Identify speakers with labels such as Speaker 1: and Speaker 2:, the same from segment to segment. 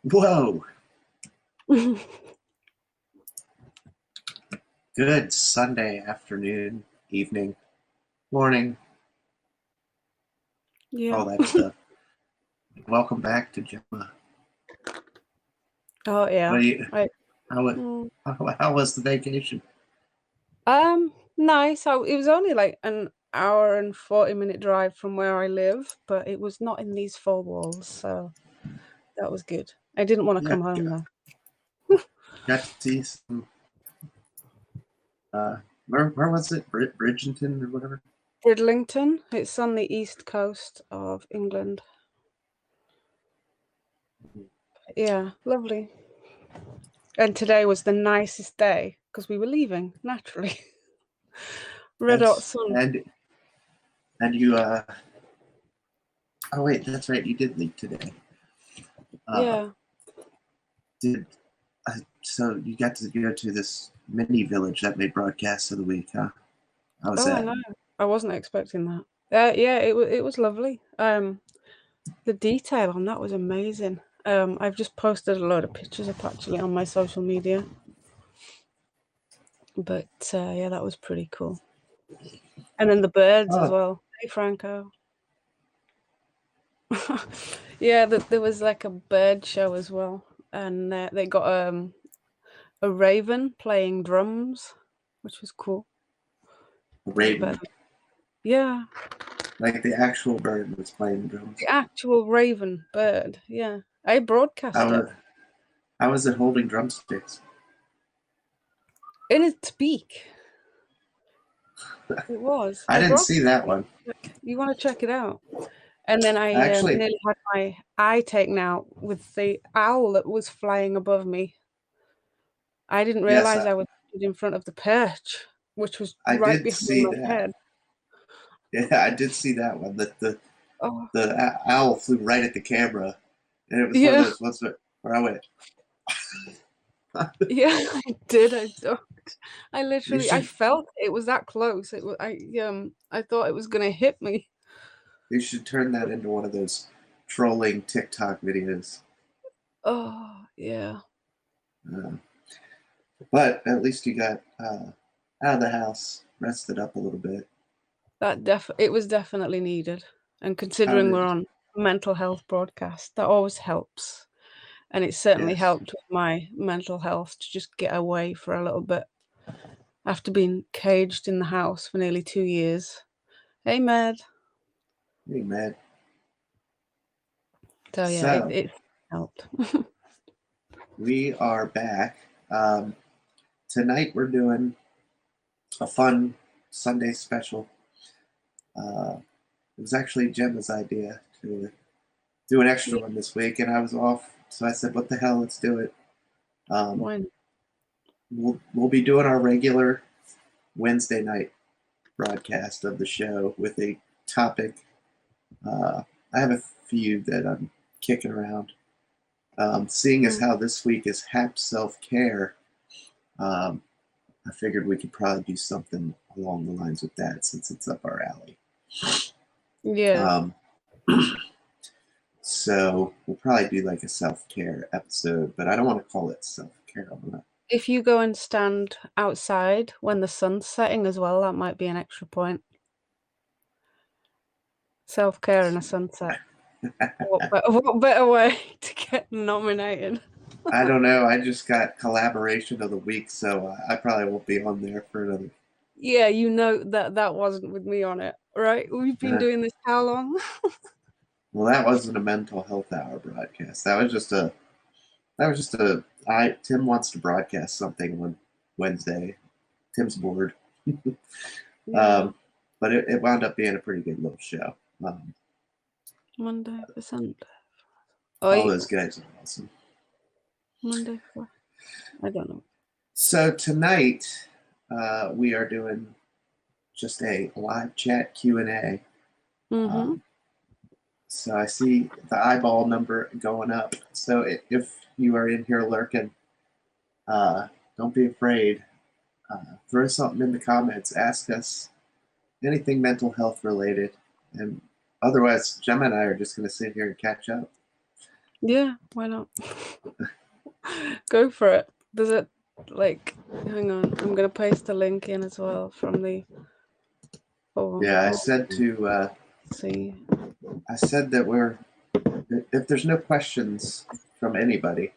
Speaker 1: Whoa. Good Sunday afternoon, evening, morning,
Speaker 2: Yeah.
Speaker 1: all that stuff. Welcome back to Gemma.
Speaker 2: Oh yeah.
Speaker 1: What do you,
Speaker 2: I,
Speaker 1: how was the vacation?
Speaker 2: nice. It was only like an hour and 40-minute drive from where I live, but it was not in these four walls, so that was good. I didn't want to
Speaker 1: Yeah,
Speaker 2: come home though.
Speaker 1: got to see some, where was it? Bridgerton or whatever?
Speaker 2: Bridlington. It's on the east coast of England. Yeah, lovely. And today was the nicest day because we were leaving, naturally. Red hot sun.
Speaker 1: And you, oh wait, that's right, you did leave today.
Speaker 2: Yeah.
Speaker 1: Did, so you got to go to this mini village that made broadcasts of the week, huh? How was
Speaker 2: Oh, I
Speaker 1: that?
Speaker 2: know. I wasn't expecting that. Yeah, it was lovely. The detail on that was amazing. I've just posted a load of pictures up actually on my social media. But yeah, that was pretty cool. And then the birds as
Speaker 1: Oh,
Speaker 2: well. Hey, Franco. Yeah, there was like a bird show as well, and they got a raven playing drums, which was cool.
Speaker 1: Raven.
Speaker 2: But yeah,
Speaker 1: Like the actual bird was playing drums.
Speaker 2: the actual raven bird. Yeah, I broadcast
Speaker 1: How,
Speaker 2: it
Speaker 1: how was it holding drumsticks?
Speaker 2: in its beak. It was.
Speaker 1: I
Speaker 2: I
Speaker 1: didn't
Speaker 2: broadcast
Speaker 1: see that
Speaker 2: it.
Speaker 1: one.
Speaker 2: You want to check it out? And then I
Speaker 1: Actually,
Speaker 2: nearly had my eye taken out with the owl that was flying above me. I didn't
Speaker 1: yes,
Speaker 2: realize I was in front of the perch, which was
Speaker 1: I
Speaker 2: right
Speaker 1: did
Speaker 2: behind
Speaker 1: see
Speaker 2: my
Speaker 1: that.
Speaker 2: head.
Speaker 1: Yeah, I did see that one.
Speaker 2: Oh,
Speaker 1: The owl flew right at the camera, and it was one of
Speaker 2: yeah,
Speaker 1: those ones where I went,
Speaker 2: yeah, I did. I ducked.
Speaker 1: "You
Speaker 2: I
Speaker 1: should
Speaker 2: felt it was that close. It was. I thought it was gonna hit me.
Speaker 1: you should turn that into one of those trolling TikTok videos."
Speaker 2: Oh, yeah.
Speaker 1: Uh, but at least you got out of the house, rested up a little bit.
Speaker 2: It was definitely needed. And
Speaker 1: How
Speaker 2: considering we're
Speaker 1: did?
Speaker 2: on mental health broadcast, that always helps. And it certainly
Speaker 1: Yes,
Speaker 2: helped with my mental health to just get away for a little bit after being caged in the house for nearly 2 years. Hey, Med.
Speaker 1: hey man.
Speaker 2: So yeah,
Speaker 1: So
Speaker 2: it helped.
Speaker 1: we are back. Um, Tonight we're doing a fun Sunday special. It was actually Gemma's idea to do an extra one this week, and I was off, so I said, "What the hell? Let's do it." Um,
Speaker 2: When?
Speaker 1: we'll be doing our regular Wednesday night broadcast of the show with a topic. I have a few that I'm kicking around. Seeing as
Speaker 2: Mm.
Speaker 1: how this week is HAP self care, um, I figured we could probably do something along the lines with that since it's up our alley.
Speaker 2: Yeah.
Speaker 1: Um, so we'll probably do like a self care episode, but I don't want to call it self care.
Speaker 2: If you go and stand outside when the sun's setting as well, that might be an extra point. Self-care and a sunset. What better way to get nominated?
Speaker 1: I don't know. I just got collaboration of the week, so I probably won't be on there for another.
Speaker 2: Yeah, you know that wasn't with me on it, right? We've been
Speaker 1: Uh,
Speaker 2: doing this how long?
Speaker 1: well, that wasn't a mental health hour broadcast. That was just a. That was just a. I Tim wants to broadcast something on Wednesday. Tim's bored,
Speaker 2: Yeah,
Speaker 1: um, but it wound up being a pretty good little show.
Speaker 2: Monday for Sunday.
Speaker 1: All
Speaker 2: Oh,
Speaker 1: those guys are awesome.
Speaker 2: Monday for I don't know.
Speaker 1: So tonight we are doing just a live chat Q&A.
Speaker 2: Mm-hmm.
Speaker 1: Um, so I see the eyeball number going up. So if you are in here lurking, don't be afraid. Throw something in the comments. Ask us anything mental health related. And otherwise, Gemma and I are just going to sit here and catch up.
Speaker 2: Yeah, why not? Go for it. Does it, like, hang on, I'm going to paste a link in as well from the,
Speaker 1: Yeah, I
Speaker 2: oh,
Speaker 1: said
Speaker 2: see.
Speaker 1: I said that if there's no questions from anybody,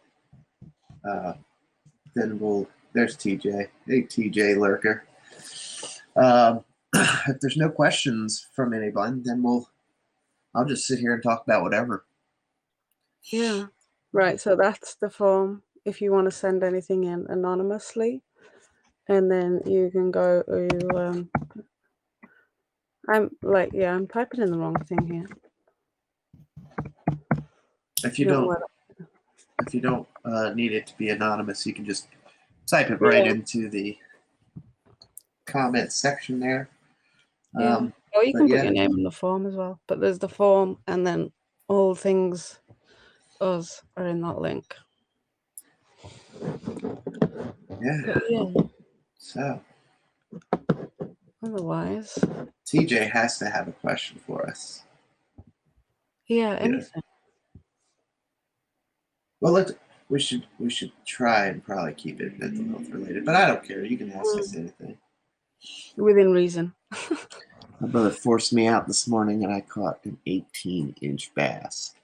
Speaker 1: then there's TJ. Hey, TJ Lurker. If there's no questions from anyone, then I'll just sit here and talk about whatever.
Speaker 2: Yeah. Right, so that's the form if you want to send anything in anonymously. And then you can go to, I'm typing in the wrong thing here.
Speaker 1: If you don't need it to be anonymous, you can just type it right into the comment section there.
Speaker 2: Yeah. Or you can put
Speaker 1: yeah.
Speaker 2: your name in the form as well. But there's the form, and then all things us are in that link.
Speaker 1: Yeah.
Speaker 2: But yeah.
Speaker 1: So
Speaker 2: Otherwise,
Speaker 1: TJ has to have a question for us.
Speaker 2: yeah, anything.
Speaker 1: Well, we should try and probably keep it mental health related, but I don't care. You can ask us anything.
Speaker 2: Within reason.
Speaker 1: My brother forced me out this morning, and I caught an 18-inch bass.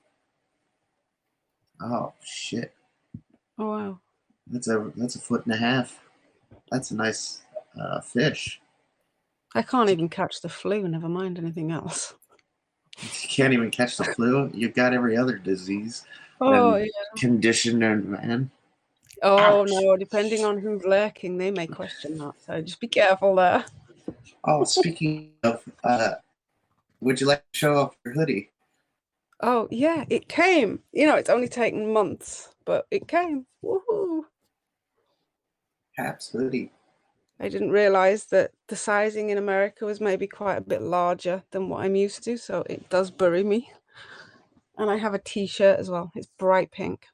Speaker 1: Oh shit!
Speaker 2: Oh wow.
Speaker 1: That's a 1.5 feet. That's a nice fish.
Speaker 2: I can't even catch the flu, never mind anything else.
Speaker 1: You can't even catch the flu. You've got every other disease and condition, and man.
Speaker 2: Oh, ouch. No, depending on who's lurking, they may question that. So just be careful there.
Speaker 1: Oh, speaking of, would you like to show off your hoodie?
Speaker 2: Oh, yeah, it came. It's only taken months, but it came. Woohoo!
Speaker 1: Haps hoodie.
Speaker 2: I didn't realize that the sizing in America was maybe quite a bit larger than what I'm used to, so it does bury me. And I have a t-shirt as well. It's bright pink.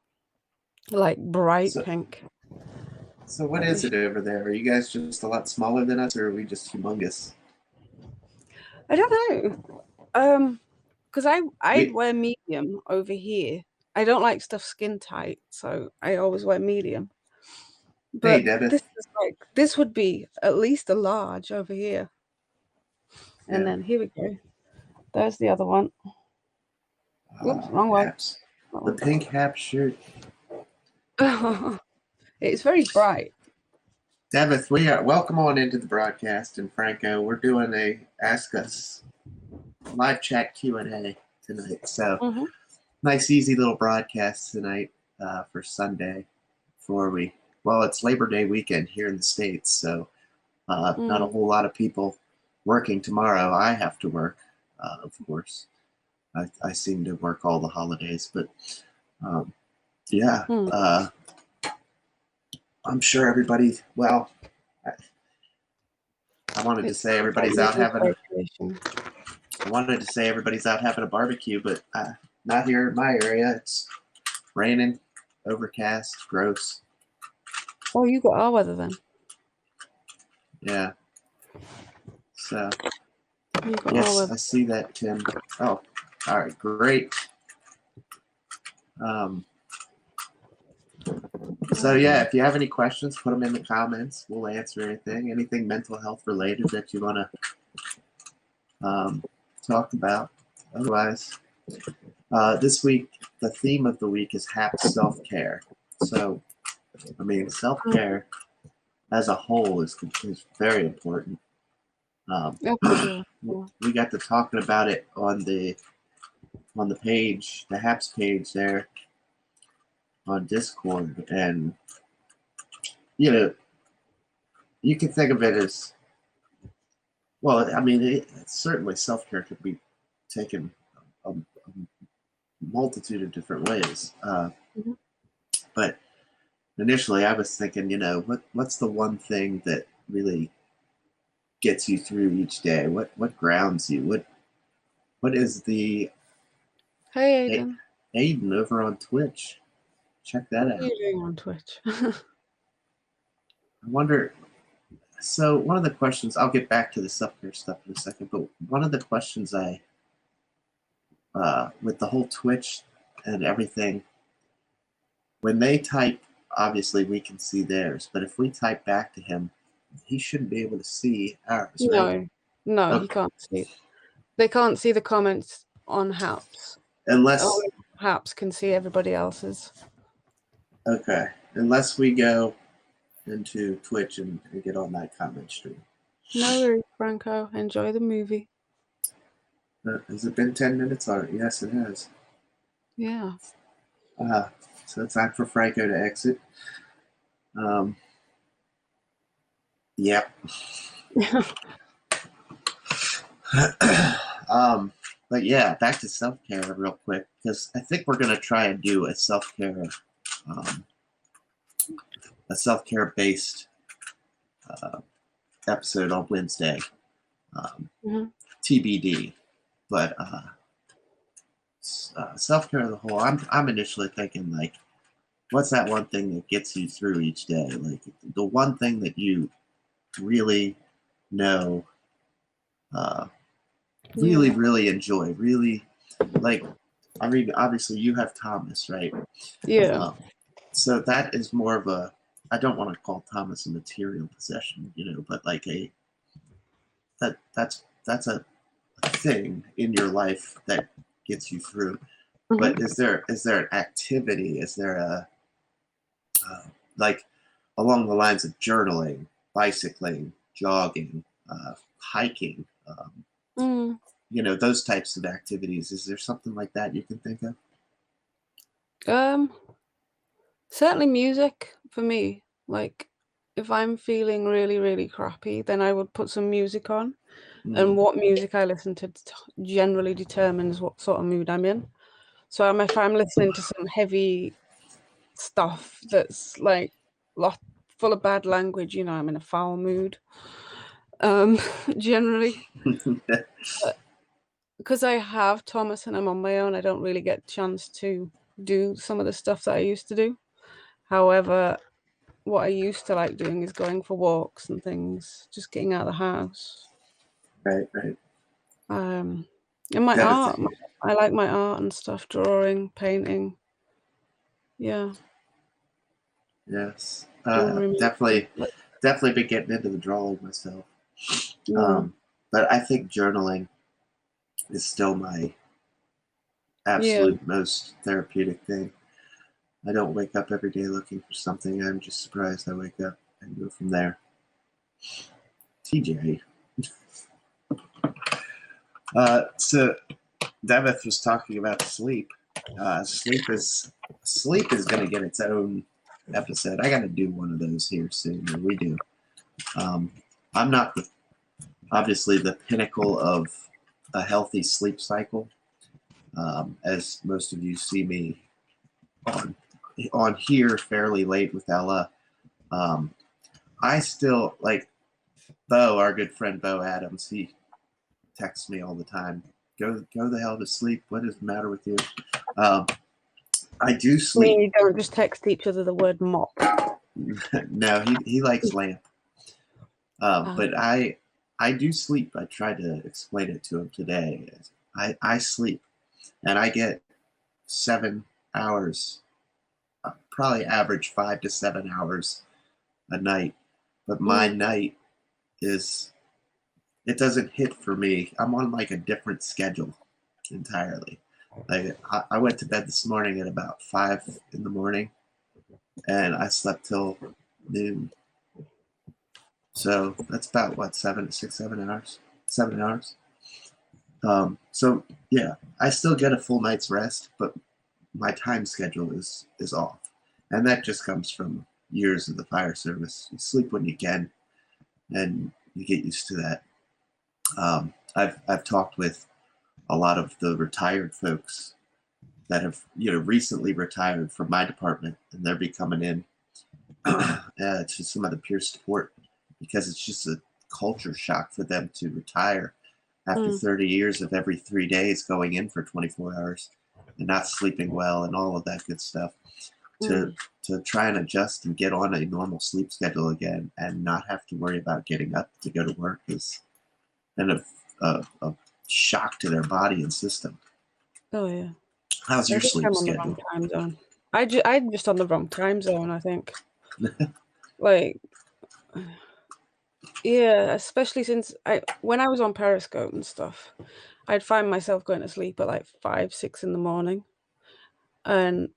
Speaker 2: Like bright pink.
Speaker 1: So what is it over there? Are you guys just a lot smaller than us, or are we just humongous?
Speaker 2: I don't know. Because I wear medium over here. I don't like stuff skin tight, so I always wear medium. But this would be at least a large over here. And then here we go. There's the other one. Oops, wrong one.
Speaker 1: The pink Hap shirt.
Speaker 2: It's very bright.
Speaker 1: Devith, welcome on into the broadcast, and Franco, we're doing a Ask Us live chat Q&A tonight. So nice, easy little broadcast tonight for Sunday. It's Labor Day weekend here in the States, so not a whole lot of people working tomorrow. I have to work, of course. I seem to work all the holidays, but I'm sure everybody. Well, I wanted to say everybody's out having. I wanted to say everybody's out having a barbecue, but not here in my area. It's raining, overcast, gross.
Speaker 2: Oh, you got our weather then.
Speaker 1: Yeah. So. Yes, I see that, Tim. Oh, all right, great. So yeah, if you have any questions, put them in the comments. We'll answer anything mental health related that you want to talk about. Otherwise, this week the theme of the week is self-care. So, I mean, self-care as a whole is very important. We got to talking about it on the page, the HAPS page there on Discord, and you can think of it as well. I mean, certainly self-care could be taken a multitude of different ways. But initially, I was thinking, what's the one thing that really gets you through each day? What grounds you? What is the
Speaker 2: Hey, Aiden.
Speaker 1: Aiden over on Twitch. Check that out.
Speaker 2: What are you doing on Twitch?
Speaker 1: I wonder. So one of the questions, I'll get back to the self-care stuff in a second, but one of the questions with the whole Twitch and everything, when they type, obviously we can see theirs, but if we type back to him, he shouldn't be able to see ours, right?
Speaker 2: No, no, he
Speaker 1: Okay.
Speaker 2: can't see. They can't see the comments on Haps.
Speaker 1: Unless,
Speaker 2: Only Haps can see everybody else's.
Speaker 1: okay, unless we go into Twitch and get on that comment stream.
Speaker 2: No worries, Franco. Enjoy the movie.
Speaker 1: Has it been 10 minutes? Or yes, it has.
Speaker 2: Yeah.
Speaker 1: So it's time for Franco to exit. Yep. But yeah, back to self-care real quick, because I think we're going to try and do a self-care based episode on Wednesday. TBD. But self-care as a whole, I'm initially thinking, like, what's that one thing that gets you through each day? Like, the one thing that you really know, really enjoy, really, like, I mean, obviously you have Thomas, right?
Speaker 2: Yeah.
Speaker 1: So that is more of a, I don't want to call Thomas a material possession, but like that's a thing in your life that gets you through. But is there an activity? Is there a like along the lines of journaling, bicycling, jogging, hiking, those types of activities? Is there something like that you can think of?
Speaker 2: Certainly music for me. Like, if I'm feeling really, really crappy, then I would put some music on. And what music I listen to generally determines what sort of mood I'm in. So if I'm listening to some heavy stuff that's like full of bad language, I'm in a foul mood. Generally. Because I have Thomas and I'm on my own, I don't really get a chance to do some of the stuff that I used to do. However, what I used to like doing is going for walks and things, just getting out of the house.
Speaker 1: Right.
Speaker 2: And my art, I like my art and stuff, drawing, painting. Yeah.
Speaker 1: Yes. Definitely been getting into the drawing myself. But I think journaling is still my absolute most therapeutic thing. I don't wake up every day looking for something. I'm just surprised I wake up and go from there. TJ. So Devith was talking about sleep. Sleep is going to get its own episode. I got to do one of those here soon. We do. I'm not obviously the pinnacle of a healthy sleep cycle, as most of you see me on here fairly late with Ella. I still like Bo, our good friend Bo Adams. He texts me all the time. Go the hell to sleep. What is the matter with you? I do sleep.
Speaker 2: You don't just text each other the word mop.
Speaker 1: No, he likes lamp. But I do sleep. I tried to explain it to him today. I sleep, and I get 7 hours, probably average 5 to 7 hours a night. But my night it doesn't hit for me. I'm on like a different schedule entirely. Like I went to bed this morning at about 5 in the morning, and I slept till noon. So that's about what 7 hours. 7 hours. So yeah, I still get a full night's rest, but my time schedule is off, and that just comes from years of the fire service. You sleep when you can, and you get used to that. I've talked with a lot of the retired folks that have recently retired from my department, and they're be coming in to some of the peer support because it's just a culture shock for them to retire after 30 years of every 3 days going in for 24 hours and not sleeping well and all of that good stuff. To try and adjust and get on a normal sleep schedule again and not have to worry about getting up to go to work is kind of a shock to their body and system.
Speaker 2: Oh yeah.
Speaker 1: How's your sleep schedule?
Speaker 2: Time zone. I'm just on the wrong time zone, I think. Like, yeah, especially since when I was on Periscope and stuff, I'd find myself going to sleep at like 5, 6 in the morning. And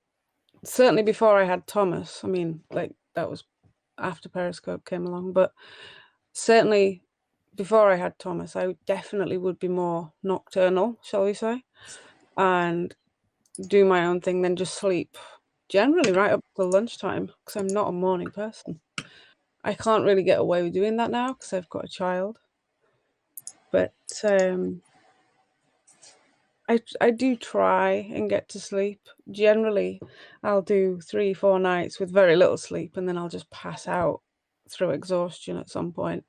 Speaker 2: certainly before I had Thomas, I mean, like that was after Periscope came along, but certainly before I had Thomas, I definitely would be more nocturnal, shall we say, and do my own thing, then just sleep generally right up till lunchtime because I'm not a morning person. I can't really get away with doing that now because I've got a child. But I do try and get to sleep. Generally, I'll do 3, 4 nights with very little sleep, and then I'll just pass out through exhaustion at some point.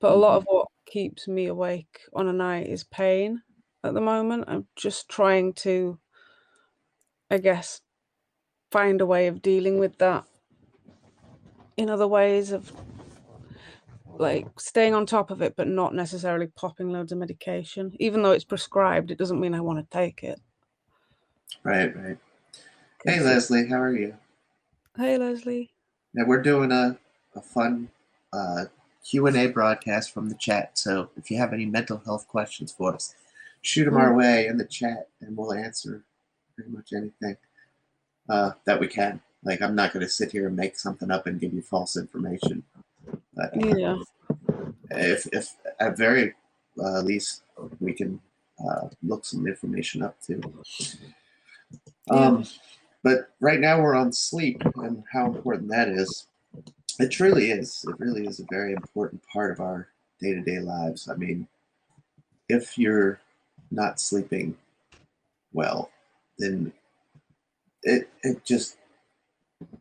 Speaker 2: But a lot of what keeps me awake on a night is pain at the moment. I'm just trying to, I guess, find a way of dealing with that in other ways of like staying on top of it, but not necessarily popping loads of medication. Even though it's prescribed, it doesn't mean I want to take it.
Speaker 1: Right. Hey, Leslie, how are you?
Speaker 2: Hey, Leslie.
Speaker 1: Now we're doing a fun Q&A broadcast from the chat. So if you have any mental health questions for us, shoot them our way in the chat, and we'll answer pretty much anything that we can. Like, I'm not going to sit here and make something up and give you false information. But
Speaker 2: Yeah.
Speaker 1: if at very least we can look some information up too. But right now we're on sleep and how important that is. It truly is. It really is a very important part of our day-to-day lives. I mean, if you're not sleeping well, then it just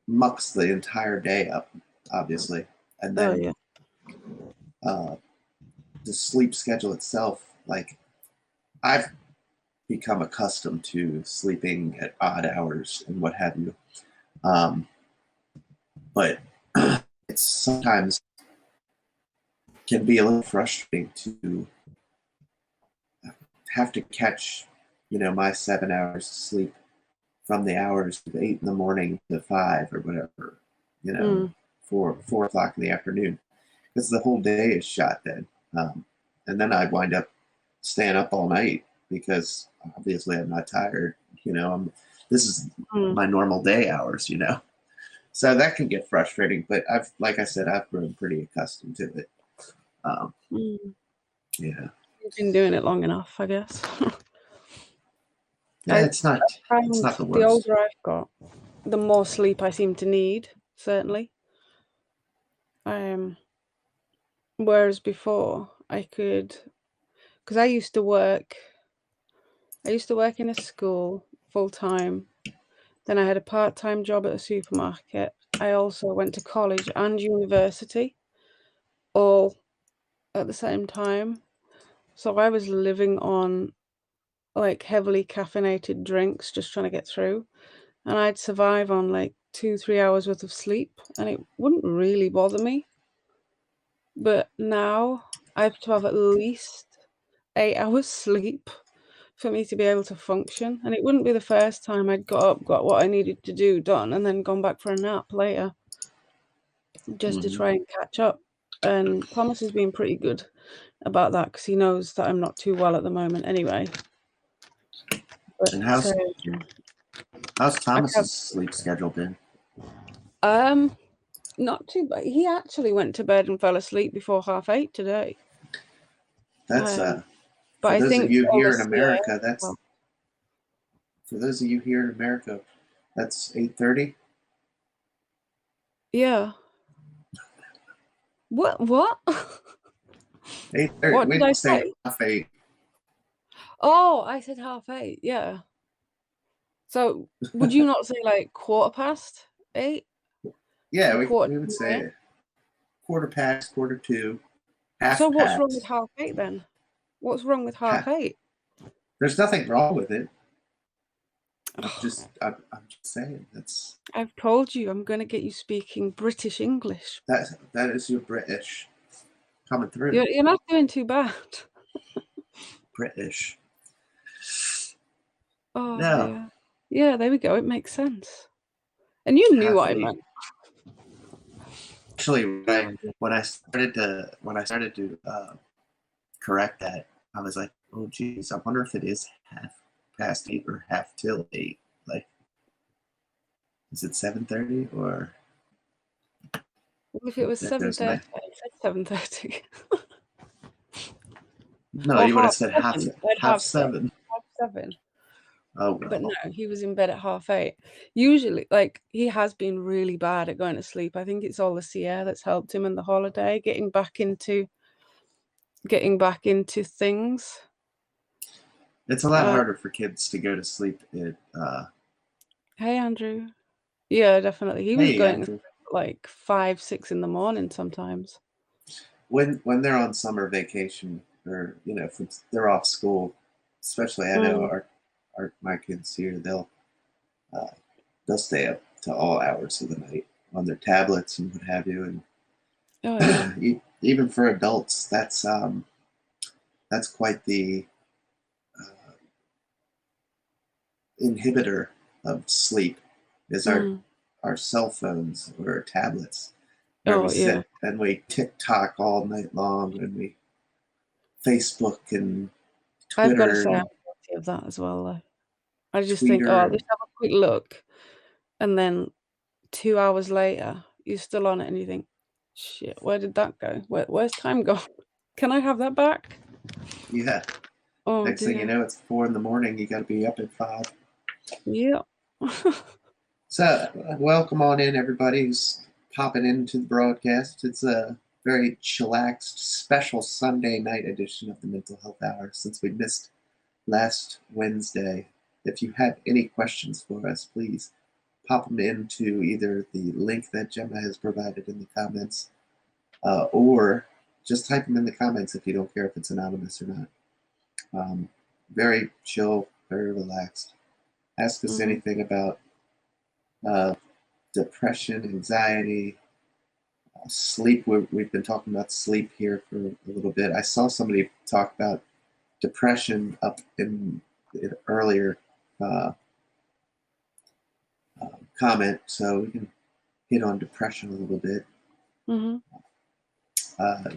Speaker 1: mucks the entire day up, obviously. And then the sleep schedule itself, like, I've become accustomed to sleeping at odd hours and what have you. But it's sometimes can be a little frustrating to have to catch, my 7 hours of sleep from the hours of 8 in the morning to 5 or whatever, 4 o'clock in the afternoon, because the whole day is shot then. And then I wind up staying up all night because obviously I'm not tired. This is my normal day hours. So that can get frustrating. But like I said, I've grown pretty accustomed to it. Yeah.
Speaker 2: You've been doing it long enough, I guess.
Speaker 1: Yeah, it's not the worst.
Speaker 2: The older I've got, the more sleep I seem to need, certainly. Whereas before I could, because I used to work in a school full time. Then I had a part-time job at a supermarket. I also went to college and university all at the same time. So I was living on like heavily caffeinated drinks, just trying to get through. And I'd survive on like 2, 3 hours worth of sleep, and it wouldn't really bother me. But now I have to have at least 8 hours sleep for me to be able to function. And it wouldn't be the first time I'd got up, got what I needed to do done, and then gone back for a nap later just to try and catch up. And Thomas has been pretty good about that because he knows that I'm not too well at the moment anyway. But,
Speaker 1: and how's Thomas's sleep schedule been?
Speaker 2: Not too bad. He actually went to bed and fell asleep before 8:30 today.
Speaker 1: That's
Speaker 2: but
Speaker 1: for those of you here in America, that's 8:30.
Speaker 2: Yeah. What?
Speaker 1: 8:30.
Speaker 2: What did I say?
Speaker 1: 8:30.
Speaker 2: Oh, I said 8:30. Yeah. So would you not say like 8:15?
Speaker 1: Yeah, we would say 1/4 past, 1/4 to, half.
Speaker 2: So what's wrong with 8:30 then? What's wrong with 8:30?
Speaker 1: There's nothing wrong with it. I'm just saying that's.
Speaker 2: I've told you I'm going to get you speaking British English.
Speaker 1: That is your British coming through.
Speaker 2: You're not doing too bad.
Speaker 1: British.
Speaker 2: Oh,
Speaker 1: No.
Speaker 2: dear. Yeah, there we go. It makes sense. And you knew what I
Speaker 1: 8:30.
Speaker 2: meant.
Speaker 1: Actually, when I started to correct that, I was like, oh geez, I wonder if it is 8:30 or 8:30. Like, is it 7:30 or
Speaker 2: If it was
Speaker 1: there's
Speaker 2: 7:30,
Speaker 1: my
Speaker 2: I said 7:30.
Speaker 1: no,
Speaker 2: Or
Speaker 1: you would have said
Speaker 2: 7:30. I'd
Speaker 1: half
Speaker 2: half 7.
Speaker 1: seven.
Speaker 2: 7.
Speaker 1: Oh
Speaker 2: But no,
Speaker 1: well.
Speaker 2: he was in bed at 8:30. Usually, like, he has been really bad at going to sleep. I think it's all the sea air that's helped him in the holiday, getting back into things.
Speaker 1: It's a lot harder for kids to go to sleep at
Speaker 2: Hey, Andrew. Yeah, definitely. He was
Speaker 1: hey
Speaker 2: going
Speaker 1: Andrew.
Speaker 2: like 5, 6 in the morning sometimes.
Speaker 1: When they're on summer vacation or if they're off school, especially I know
Speaker 2: Mm.
Speaker 1: my kids here, uh, they'll stay up to all hours of the night on their tablets and what have you.
Speaker 2: Oh, yeah.
Speaker 1: And even for adults, that's quite the uh, inhibitor of sleep is
Speaker 2: Mm.
Speaker 1: our cell phones or our tablets, where we
Speaker 2: Oh, yeah.
Speaker 1: sit and we TikTok all night long and we Facebook and
Speaker 2: I've got to
Speaker 1: Twitter
Speaker 2: say I'm
Speaker 1: and
Speaker 2: guilty of that as well, though. I just think, "Oh,
Speaker 1: Tweeter
Speaker 2: I'll
Speaker 1: and
Speaker 2: just have a quick look," and then 2 hours later, you're still on it and you think, "Shit, where did that go? Where's time gone? Can I have that back?"
Speaker 1: yeah.
Speaker 2: Oh,
Speaker 1: Next thing you
Speaker 2: dear.
Speaker 1: know, it's 4 in the morning. You got to be up at 5.
Speaker 2: Yeah.
Speaker 1: So, welcome on in, everybody who's popping into the broadcast. It's a very chillaxed, special Sunday night edition of the Mental Health Hour since we missed last Wednesday. If you have any questions for us, please pop them into either the link that Gemma has provided in the comments or just type them in the comments if you don't care if it's anonymous or not. Very chill, very relaxed. Ask us
Speaker 2: Mhm.
Speaker 1: anything about uh, depression, anxiety, sleep. We've been talking about sleep here for a little bit. I saw somebody talk about depression up in an earlier uh, comment, so we can hit on depression a little bit.
Speaker 2: Mhm.
Speaker 1: Uh,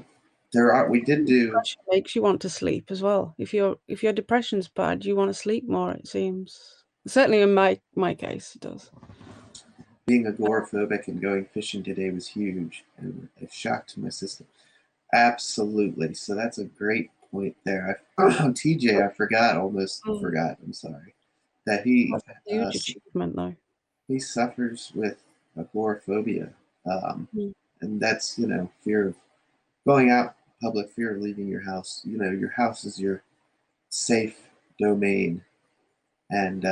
Speaker 1: we did do
Speaker 2: Depression makes you want to sleep as well. If your depression's bad, you wanna sleep more, it seems. Certainly in my case, it does.
Speaker 1: being agoraphobic and going fishing today was huge and a shock to my system. Absolutely. So that's a great point there. TJ, almost
Speaker 2: Mm.
Speaker 1: forgot. I'm sorry that he
Speaker 2: That's a huge achievement, though.
Speaker 1: he suffers with agoraphobia,
Speaker 2: Mm.
Speaker 1: and that's fear of going out in public, fear of leaving your house. Your house is your safe domain, and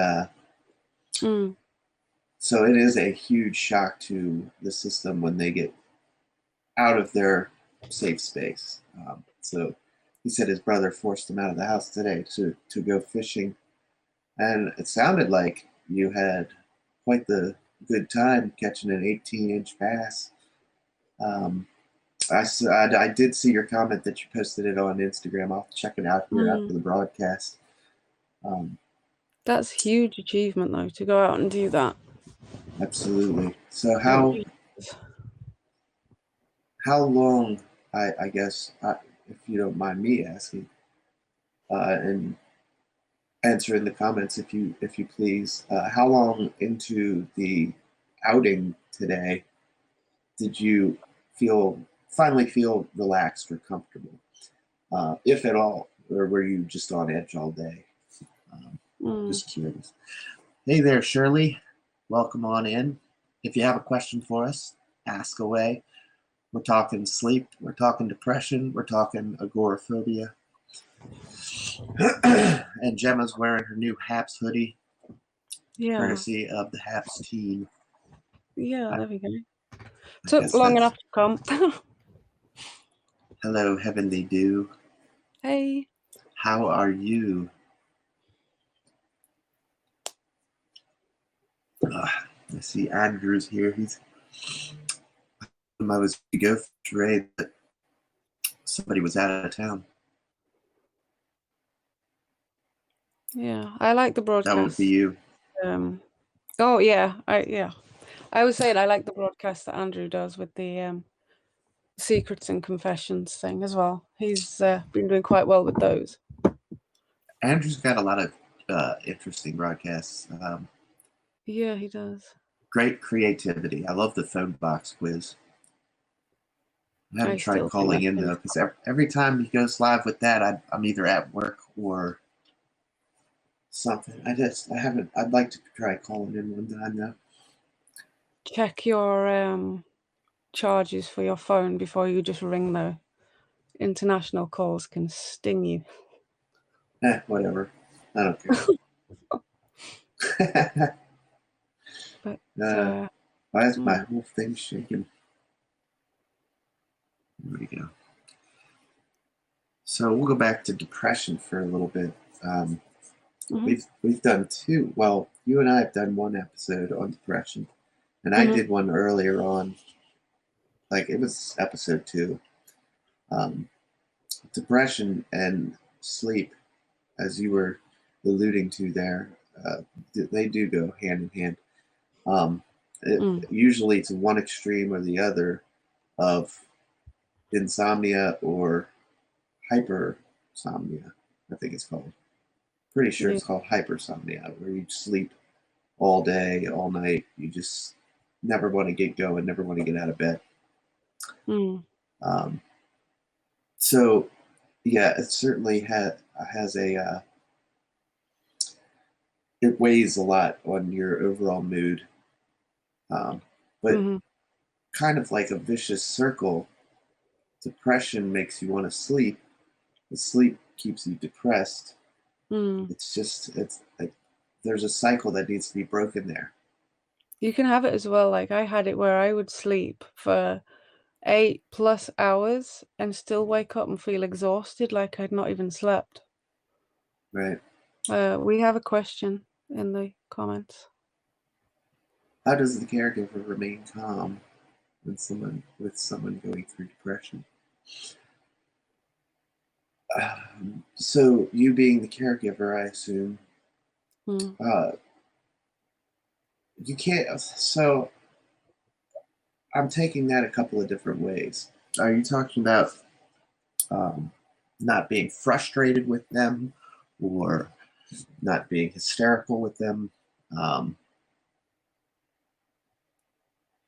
Speaker 2: Mm.
Speaker 1: so it is a huge shock to the system when they get out of their safe space. So he said his brother forced him out of the house today to go fishing, and it sounded like you had quite the good time catching an 18-inch bass. Um, I did see your comment that you posted it on Instagram. I'll check it out here after
Speaker 2: Mm.
Speaker 1: the broadcast. Um,
Speaker 2: That's huge achievement, though, to go out and do that.
Speaker 1: Absolutely. So
Speaker 2: It
Speaker 1: how
Speaker 2: really is.
Speaker 1: how long? I guess if you don't mind me asking, and answer in the comments if you please. How long into the outing today did you finally feel relaxed or comfortable, if at all, or were you just on edge all day? Um,
Speaker 2: Mm.
Speaker 1: just curious. Hey there, Shirley. Welcome on in. If you have a question for us, ask away. We're talking sleep. We're talking depression. We're talking agoraphobia. And Gemma's wearing her new Haps hoodie,
Speaker 2: Yeah.
Speaker 1: courtesy of the Haps team.
Speaker 2: Yeah,
Speaker 1: I,
Speaker 2: there we go.
Speaker 1: I
Speaker 2: Took
Speaker 1: guess
Speaker 2: long
Speaker 1: that's
Speaker 2: enough to come.
Speaker 1: hello, heavenly dew.
Speaker 2: Hey.
Speaker 1: How are you? I see Andrew's here. I was to go for trade, but somebody was out of town.
Speaker 2: Yeah, I like the
Speaker 1: That would be
Speaker 2: broadcast.
Speaker 1: you.
Speaker 2: Oh, yeah, yeah. I was saying I like the broadcast that Andrew does with the secrets and confessions thing as well. He's been doing quite well with those.
Speaker 1: Andrew's got a lot of interesting broadcasts.
Speaker 2: Yeah, he does.
Speaker 1: Great creativity. I love the phone box quiz. I haven't
Speaker 2: I
Speaker 1: tried
Speaker 2: still think
Speaker 1: calling
Speaker 2: that's
Speaker 1: in though, because every time he goes live with that, I'm either at work or something. I haven't. I'd like to try calling in one time though.
Speaker 2: check your charges for your phone before you just ring though. International calls can sting you.
Speaker 1: Whatever. I don't care.
Speaker 2: But
Speaker 1: Why is my whole thing shaking? There we go. So we'll go back to depression for a little bit. We've done two. Well, you and I have done one episode on depression, and I did one earlier on. Like it was episode 2. Depression and sleep, as you were alluding to there, they do go hand in hand. Usually to one extreme or the other of insomnia or hypersomnia, I think it's called. Pretty sure it's called hypersomnia, where you sleep all day, all night. You just never want to get going, never want to get out of bed. So, yeah, it certainly has a it weighs a lot on your overall mood, but kind of like a vicious circle. Depression makes you want to sleep. The sleep keeps you depressed. It's like there's a cycle that needs to be broken there.
Speaker 2: You can have it as well. Like I had it where I would sleep for 8+ hours and still wake up and feel exhausted, like I'd not even slept.
Speaker 1: Right.
Speaker 2: We have a question in the comments.
Speaker 1: How does the caregiver remain calm with someone going through depression? So you being the caregiver, I assume, you can't. So I'm taking that a couple of different ways. Are you talking about not being frustrated with them, or not being hysterical with them?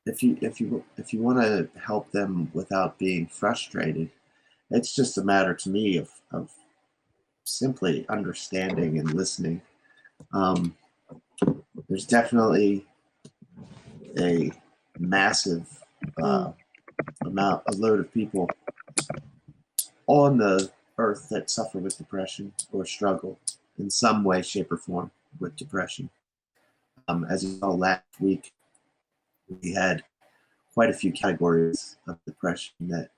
Speaker 1: If you want to help them without being frustrated, it's just a matter to me of simply understanding and listening. There's definitely a massive a load of people on the earth that suffer with depression or struggle in some way, shape, or form with depression. As you saw last week, we had quite a few categories of depression that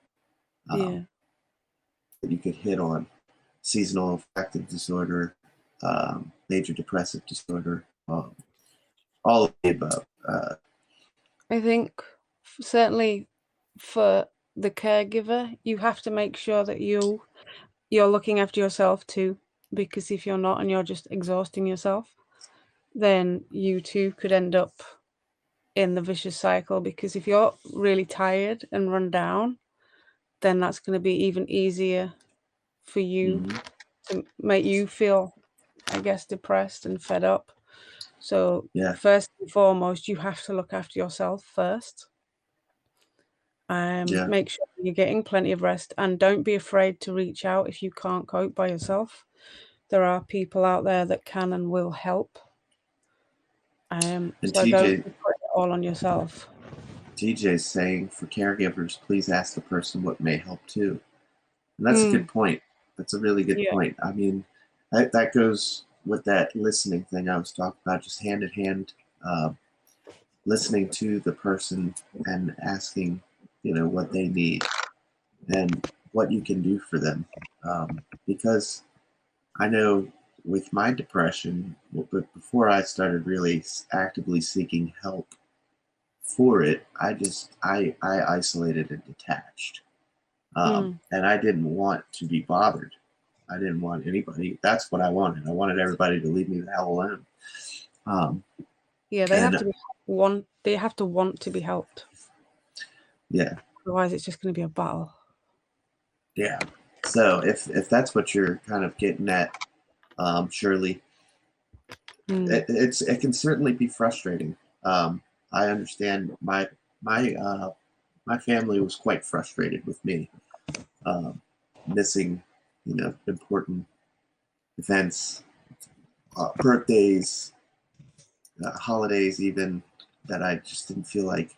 Speaker 1: you could hit on: seasonal affective disorder, major depressive disorder, all of the above.
Speaker 2: I think certainly for the caregiver, you have to make sure that you're looking after yourself too, because if you're not and you're just exhausting yourself, then you too could end up in the vicious cycle, because if you're really tired and run down, then that's going to be even easier for you to make you feel, I guess, depressed and fed up. So first and foremost, you have to look after yourself first. Make sure you're getting plenty of rest, and don't be afraid to reach out if you can't cope by yourself. There are people out there that can and will help. So
Speaker 1: TJ,
Speaker 2: don't put it all on yourself.
Speaker 1: TJ's saying, for caregivers, please ask the person what may help too. And that's a good point. That's a really good point. I mean, that goes with that listening thing I was talking about, just hand in hand, listening to the person and asking, what they need and what you can do for them. Because I know with my depression, but before I started really actively seeking help for it, I isolated and detached. And I didn't want to be bothered. I didn't want anybody. That's what I wanted. I wanted everybody to leave me the hell alone.
Speaker 2: Yeah, they have
Speaker 1: And
Speaker 2: to want to be helped.
Speaker 1: yeah,
Speaker 2: Otherwise, it's just going to be a battle.
Speaker 1: yeah. So if that's what you're kind of getting at, surely it can certainly be frustrating. I understand my my family was quite frustrated with me um, missing, important events, birthdays, holidays, even that I just didn't feel like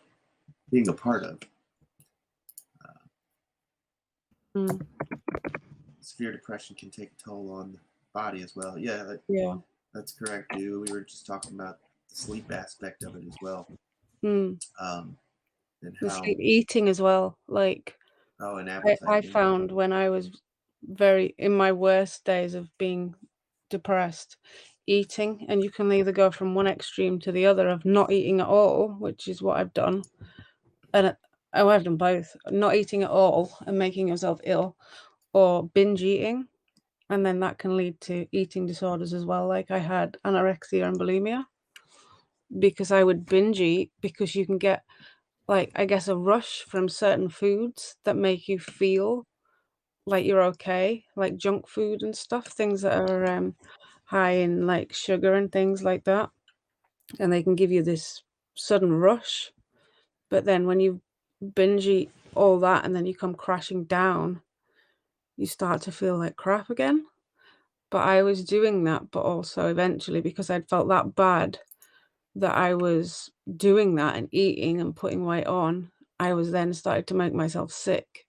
Speaker 1: being a part of.
Speaker 2: Mm.
Speaker 1: Severe depression can take a toll on the body as well. Yeah,
Speaker 2: Yeah.
Speaker 1: that's correct, dude. We were just talking about the sleep aspect of it as well,
Speaker 2: Mm.
Speaker 1: um, and
Speaker 2: The
Speaker 1: how
Speaker 2: sleep eating as well. Like
Speaker 1: an
Speaker 2: I
Speaker 1: appetite. Yeah.
Speaker 2: found when I was very in my worst days of being depressed, eating, and you can either go from one extreme to the other of not eating at all, which is what I've done, and I've done both, not eating at all and making yourself ill, or binge eating, and then that can lead to eating disorders as well. Like I had anorexia and bulimia because I would binge eat because you can get like I guess a rush from certain foods that make you feel like you're okay, like junk food and stuff, things that are high in like sugar and things like that, and they can give you this sudden rush. But then when you binge eat all that and then you come crashing down, you start to feel like crap again. But I was doing that, but also eventually because I'd felt that bad that I was doing that and eating and putting weight on, I was then started to make myself sick.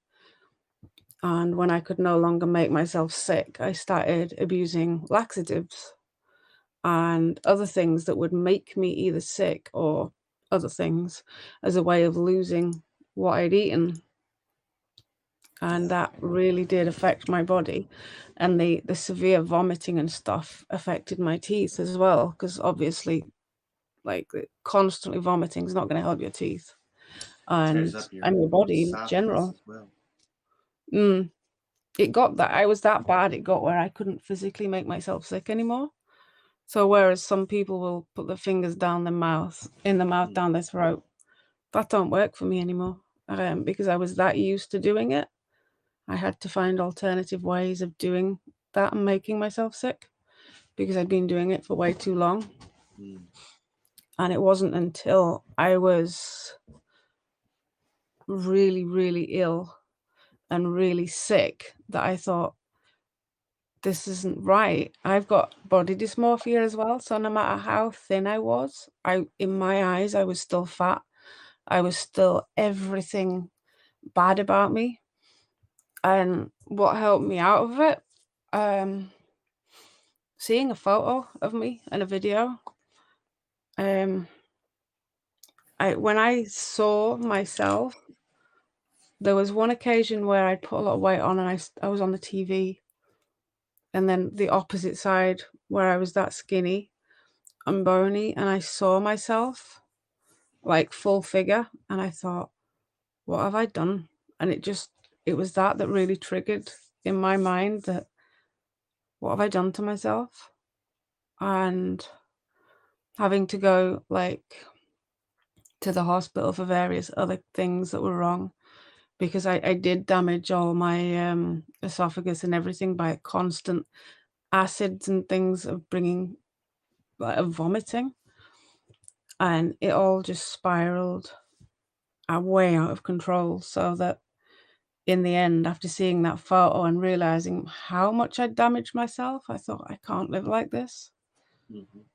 Speaker 2: And when I could no longer make myself sick, I started abusing laxatives and other things that would make me either sick or other things as a way of losing what I'd eaten. And
Speaker 1: Yeah.
Speaker 2: that really did affect my body. And the severe vomiting and stuff affected my teeth as well, because obviously, like constantly vomiting is not going to help your teeth
Speaker 1: Tears
Speaker 2: and
Speaker 1: up your
Speaker 2: your body in
Speaker 1: esophagus
Speaker 2: general.
Speaker 1: as well.
Speaker 2: Mm. It got that I was that bad. It got where I couldn't physically make myself sick anymore. So whereas some people will put their fingers down their mouth, in the mouth,
Speaker 1: Mm,
Speaker 2: down their throat, that don't work for me anymore. Because I was that used to doing it. I had to find alternative ways of doing that and making myself sick because I'd been doing it for way too long.
Speaker 1: mm,
Speaker 2: And it wasn't until I was really, really ill and really sick that I thought, this isn't right. I've got body dysmorphia as well. So no matter how thin I was, in my eyes, I was still fat. I was still everything bad about me. And what helped me out of it, um, seeing a photo of me and a video. Um, when I saw myself, there was one occasion where I'd put a lot of weight on and I was on the TV, and then the opposite side where I was that skinny and bony, and I saw myself like full figure, and I thought, what have I done? And it was that really triggered in my mind that what have I done to myself? And having to go like to the hospital for various other things that were wrong because I did damage all my esophagus and everything by constant acids and things of bringing like of vomiting, and it all just spiraled way out of control. So that in the end, after seeing that photo and realizing how much I damaged myself, I thought I can't live like this,
Speaker 1: mhm.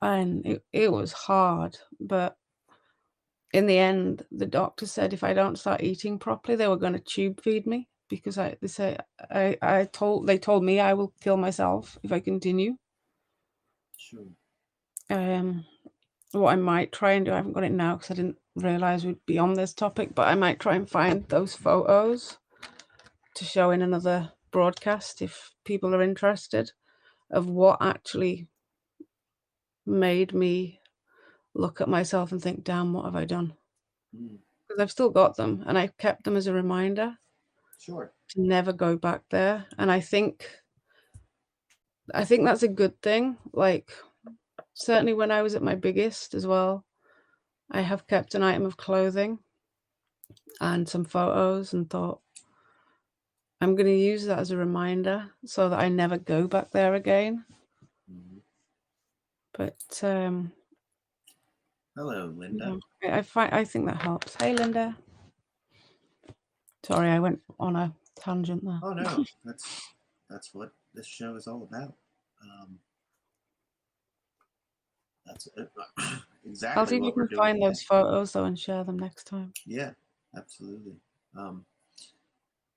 Speaker 2: and it was hard, but in the end, the doctor said if I don't start eating properly, they were going to tube feed me because they told me I will kill myself if I continue.
Speaker 1: Sure.
Speaker 2: Um, what I might try and do, I haven't got it now because I didn't realize we'd be on this topic, but I might try and find those photos to show in another broadcast if people are interested of what actually made me look at myself and think, damn, what have I done?
Speaker 1: Mm,
Speaker 2: Because I've still got them and I've kept them as a reminder
Speaker 1: sure.
Speaker 2: to never go back there. And I think that's a good thing. Like Certainly when I was at my biggest as well, I have kept an item of clothing and some photos and thought, I'm gonna use that as a reminder so that I never go back there again.
Speaker 1: Mm-hmm.
Speaker 2: But,
Speaker 1: Hello, Linda.
Speaker 2: I think that helps. Hey, Linda. Sorry, I went on a tangent there.
Speaker 1: Oh no, that's what this show is all about. Um, that's
Speaker 2: I'll
Speaker 1: exactly
Speaker 2: see if you
Speaker 1: what we're
Speaker 2: can
Speaker 1: doing
Speaker 2: find
Speaker 1: today.
Speaker 2: those photos, though, and share them next time.
Speaker 1: Yeah, absolutely. Um,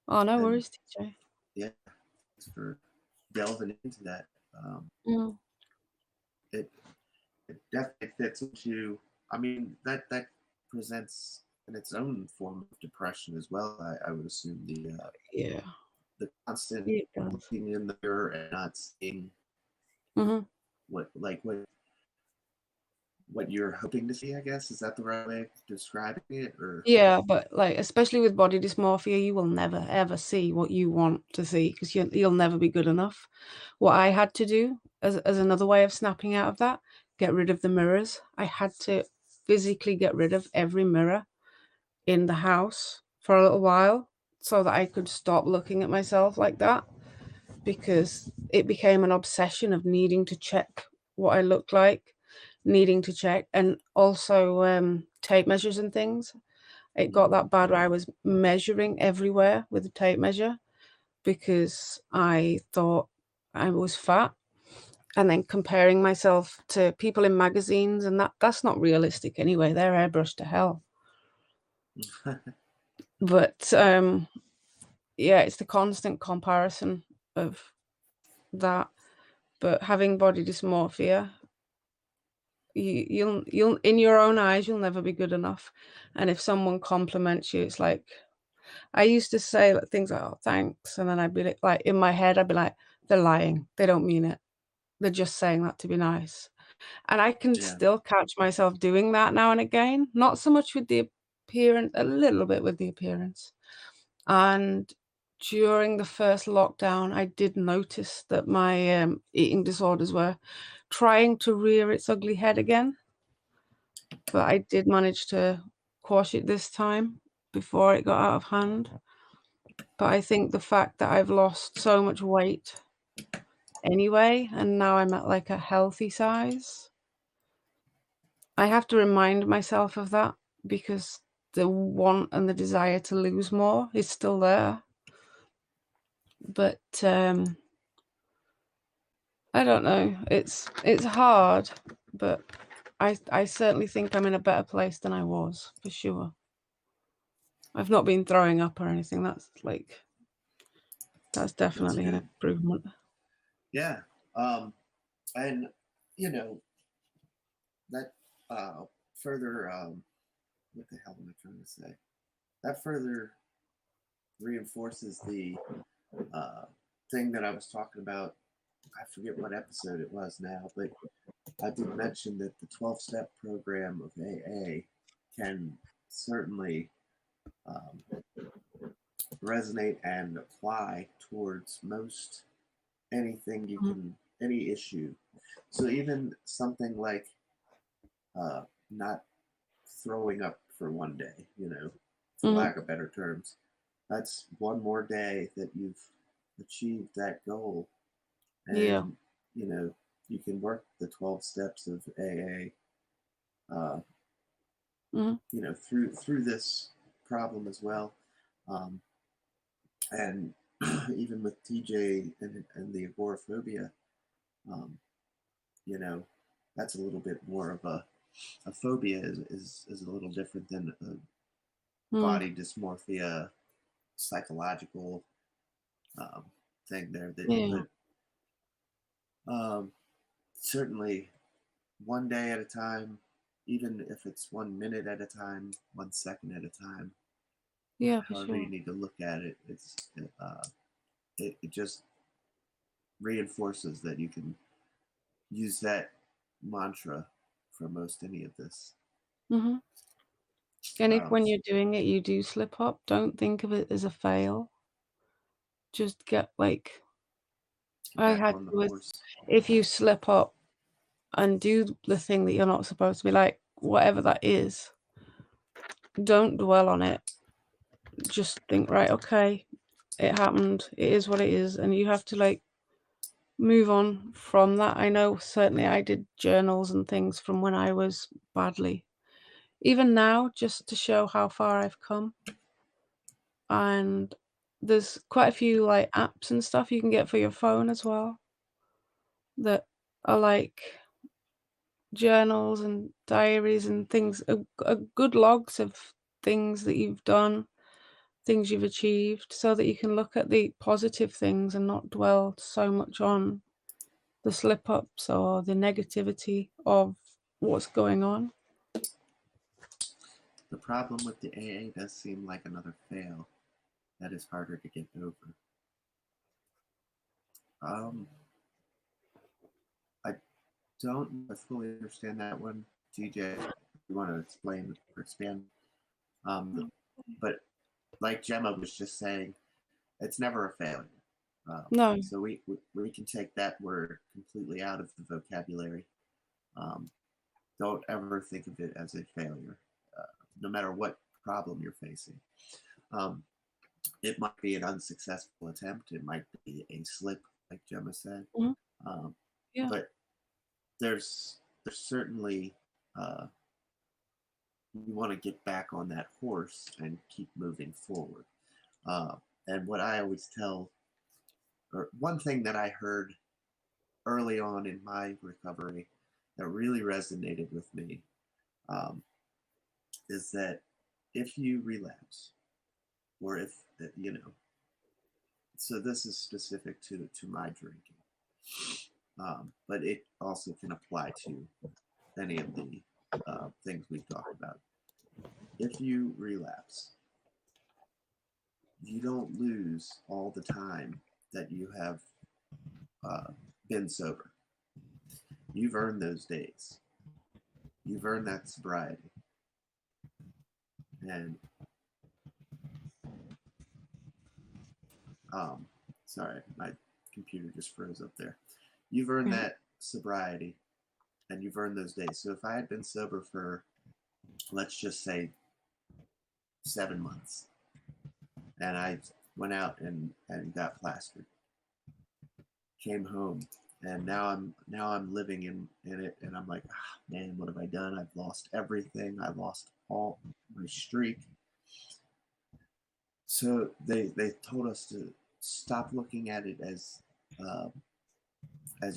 Speaker 2: Oh, no
Speaker 1: and
Speaker 2: worries, TJ.
Speaker 1: yeah, thanks for delving into that.
Speaker 2: Mm,
Speaker 1: It it definitely fits into. I mean, that presents in its own form of depression as well. I would assume
Speaker 2: yeah,
Speaker 1: the constant
Speaker 2: it does.
Speaker 1: looking in the mirror and not seeing
Speaker 2: Mhm.
Speaker 1: what you're hoping to see. I guess is that the right way of describing it, or
Speaker 2: Yeah, but, like, especially with body dysmorphia, you will never, ever see what you want to see because you'll never be good enough. What I had to do as another way of snapping out of that, get rid of the mirrors. I had to physically get rid of every mirror in the house for a little while so that I could stop looking at myself like that because it became an obsession of needing to check what I looked like, needing to check, and also tape measures and things. It got that bad where I was measuring everywhere with a tape measure because I thought I was fat and then comparing myself to people in magazines, and that's not realistic anyway. They're airbrushed to hell. But yeah, it's the constant comparison of that. But having body dysmorphia, you'll in your own eyes, you'll never be good enough. And if someone compliments you, it's like I used to say like, things like, "Oh, thanks," and then I'd be like in my head, I'd be like, "They're lying. They don't mean it. They're just saying that to be nice." And I can
Speaker 1: yeah,
Speaker 2: still catch myself doing that now and again, not so much with the appearance, a little bit with the appearance. And during the first lockdown, I did notice that my eating disorders were trying to rear its ugly head again, but I did manage to quash it this time before it got out of hand. But I think the fact that I've lost so much weight anyway, and now I'm at like a healthy size, I have to remind myself of that because the want and the desire to lose more is still there. But I don't know. It's hard, but I certainly think I'm in a better place than I was for sure. I've not been throwing up or anything. That's
Speaker 1: that's
Speaker 2: definitely an
Speaker 1: good.
Speaker 2: improvement.
Speaker 1: Yeah, and you know that further. What the hell am I trying to say? That further reinforces the uh, thing that I was talking about. I forget what episode it was now, but I did mention that the 12-step program of AA can certainly um, resonate and apply towards most anything you
Speaker 2: Mhm,
Speaker 1: can, any issue. So even something like not throwing up for one day, for
Speaker 2: mhm.
Speaker 1: lack of better terms, that's one more day that you've achieved that goal.
Speaker 2: Yeah.
Speaker 1: And, you know, you can work the 12 steps of AA, uh,
Speaker 2: Mhm.
Speaker 1: through this problem as well. Um, and even with TJ and the agoraphobia, um, you know, that's a little bit more of a phobia is a little different than a
Speaker 2: Mm.
Speaker 1: body dysmorphia psychological um, thing there that
Speaker 2: Yeah.
Speaker 1: but certainly one day at a time, even if it's 1 minute at a time, 1 second at a time,
Speaker 2: Yeah, for
Speaker 1: however you
Speaker 2: sure.
Speaker 1: need to look at it, it just reinforces that you can use that mantra for most any of this.
Speaker 2: Mhm. And if
Speaker 1: Um,
Speaker 2: when you're doing it, you do slip up, don't think of it as a fail. Just get like I
Speaker 1: back
Speaker 2: had
Speaker 1: on the
Speaker 2: to with
Speaker 1: horse.
Speaker 2: if you slip up and do the thing that you're not supposed to be, like whatever that is. Don't dwell on it. Just think, right, okay, it happened. It is what it is, and you have to like move on from that. I know certainly I did journals and things from when I was badly. Even now, just to show how far I've come. And there's quite a few like apps and stuff you can get for your phone as well that are like journals and diaries and things, good logs of things that you've done, things you've achieved, so that you can look at the positive things and not dwell so much on the slip ups or the negativity of what's going on.
Speaker 1: The problem with the AA does seem like another fail that is harder to get over. I don't fully understand that one, TJ. If you want to explain or expand. But like Gemma was just saying, it's never a failure.
Speaker 2: No.
Speaker 1: So we can take that word completely out of the vocabulary. Don't ever think of it as a failure, no matter what problem you're facing. It might be an unsuccessful attempt. It might be a slip, like Gemma said.
Speaker 2: Mm-hmm. Yeah.
Speaker 1: But there's certainly you want to get back on that horse and keep moving forward. And what I always tell, or one thing that I heard early on in my recovery that really resonated with me, is that if you relapse, or if so this is specific to my drinking, but it also can apply to any of the things we've talked about. If you relapse, you don't lose all the time that you have been sober. You've earned those days. You've earned that sobriety. And sorry, my computer just froze up there. You've earned that sobriety, and you've earned those days. So if I had been sober for, let's just say, 7 months, and I went out and got plastered, came home, and now I'm living in it, and I'm like, man, what have I done? I've lost everything. I lost all my streak. So they told us to stop looking at it as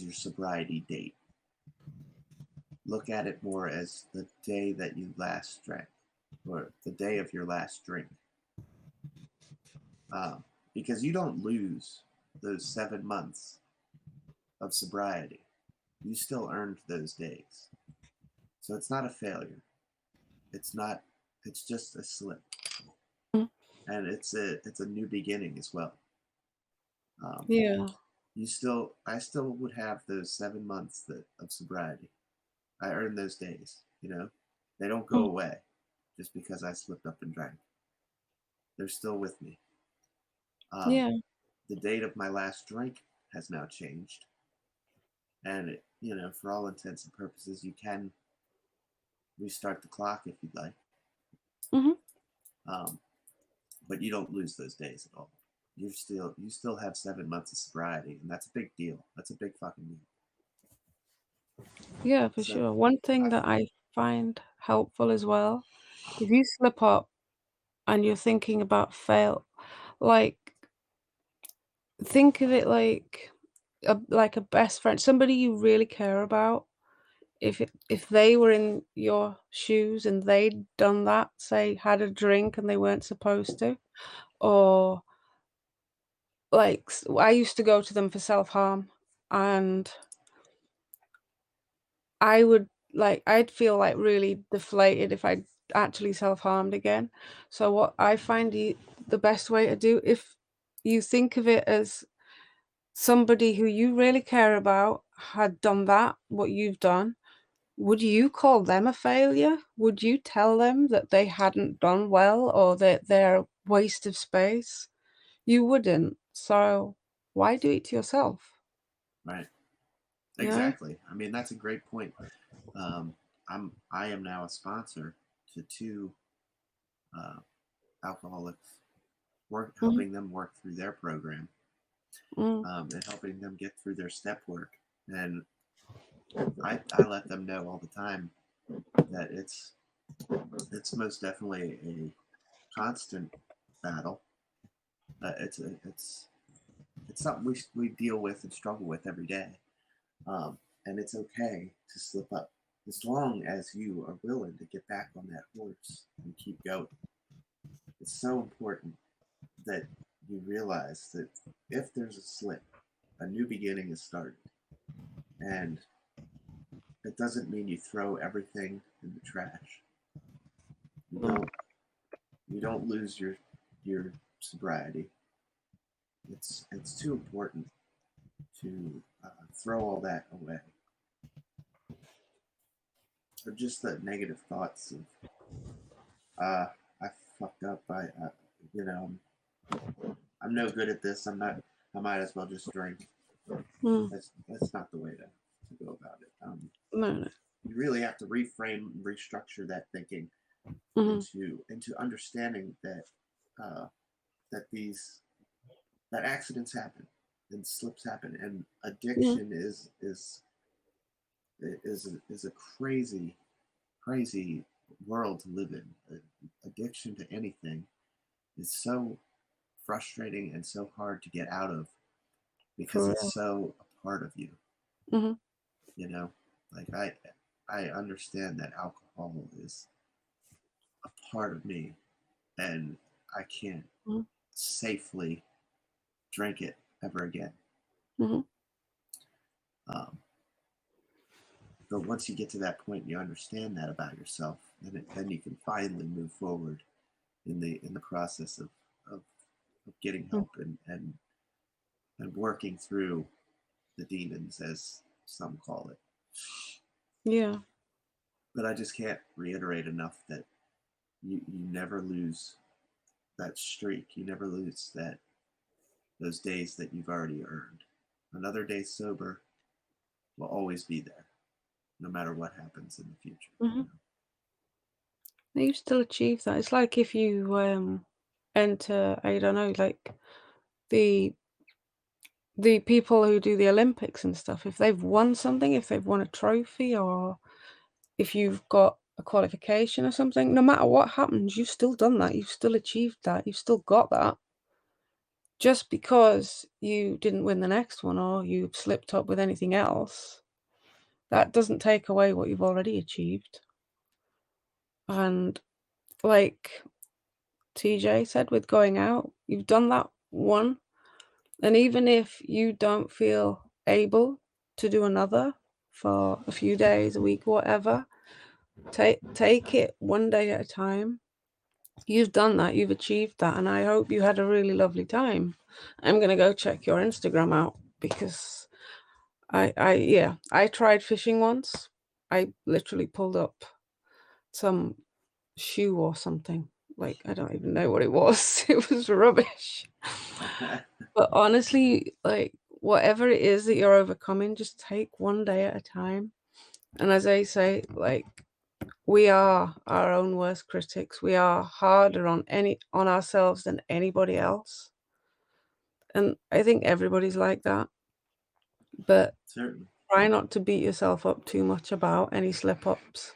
Speaker 1: your sobriety date. Look at it more as the day that you last drank, or the day of your last drink, because you don't lose those 7 months of sobriety. You still earned those days. So it's not a failure. It's just a slip. And it's a new beginning as well.
Speaker 2: Yeah.
Speaker 1: I still would have those 7 months of sobriety. I earned those days, They don't go away just because I slipped up and drank. They're still with me.
Speaker 2: Yeah.
Speaker 1: The date of my last drink has now changed. And, for all intents and purposes, you can restart the clock if you'd like. But you don't lose those days at all. You still have 7 months of sobriety, and that's a big deal. That's a big fucking deal.
Speaker 2: Yeah, for sure. One thing that I find helpful as well, if you slip up and you're thinking about like think of it like a best friend, somebody you really care about. If they were in your shoes and they'd done that, say had a drink and they weren't supposed to, or like I used to go to them for self-harm, and I'd feel like really deflated if I actually self-harmed again. So what I find the best way to do, if you think of it as somebody who you really care about had done that, what you've done, would you call them a failure? Would you tell them that they hadn't done well or that they're a waste of space? You wouldn't. So why do it to yourself?
Speaker 1: Right. Exactly. I mean, that's a great point. I am now a sponsor to two uh, alcoholics,
Speaker 2: Mhm.
Speaker 1: helping them work through their program,
Speaker 2: Mm.
Speaker 1: and helping them get through their step work. And I let them know all the time that it's most definitely a constant battle. It's something we deal with and struggle with every day, and it's okay to slip up as long as you are willing to get back on that horse and keep going. It's so important that you realize that if there's a slip, a new beginning is started, and it doesn't mean you throw everything in the trash. You
Speaker 2: Mm.
Speaker 1: don't lose your sobriety. It's too important to throw all that away. Or just the negative thoughts of I fucked up. You know I'm no good at this. I'm not. I might as well just drink.
Speaker 2: Mm.
Speaker 1: That's not the way to go about it.
Speaker 2: No, no.
Speaker 1: You really have to reframe, restructure that thinking
Speaker 2: Mhm.
Speaker 1: into understanding uh, that these that accidents happen and slips happen, and
Speaker 2: Mhm.
Speaker 1: addiction is a crazy world to live in. Addiction to anything is so frustrating and so hard to get out of because
Speaker 2: For
Speaker 1: it's
Speaker 2: real.
Speaker 1: so a part of you.
Speaker 2: Mhm.
Speaker 1: You know, like I understand that alcohol is a part of me, and I can't
Speaker 2: Mhm.
Speaker 1: safely drink it ever again.
Speaker 2: Mhm.
Speaker 1: Um, but once you get to that point, and you understand that about yourself, then you can finally move forward in the process of getting
Speaker 2: Mm.
Speaker 1: help and working through the demons, as some call it.
Speaker 2: Yeah.
Speaker 1: But I just can't reiterate enough that you never lose that streak. You never lose those days that you've already earned. Another day sober will always be there, no matter what happens in the future. You
Speaker 2: Mhm.
Speaker 1: know?
Speaker 2: You still achieve that. It's like if you enter, I don't know, like the the people who do the Olympics and stuff, if they've won something, if they've won a trophy or if you've got a qualification or something, no matter what happens, you've still done that. You've still achieved that. You've still got that. Just because you didn't win the next one or you've slipped up with anything else, that doesn't take away what you've already achieved. And like TJ said with going out, you've done that one. And even if you don't feel able to do another for a few days, a week, whatever, take it one day at a time. You've done that, you've achieved that, and I hope you had a really lovely time. I'm gonna go check your Instagram out because I tried fishing once. I literally pulled up some shoe or something. Like I don't even know what it was. It was rubbish. But honestly, like whatever it is that you're overcoming, just take one day at a time. And as I say, like we are our own worst critics. We are harder on ourselves than anybody else. And I think everybody's like that. But
Speaker 1: Certainly.
Speaker 2: try not to beat yourself up too much about any slip ups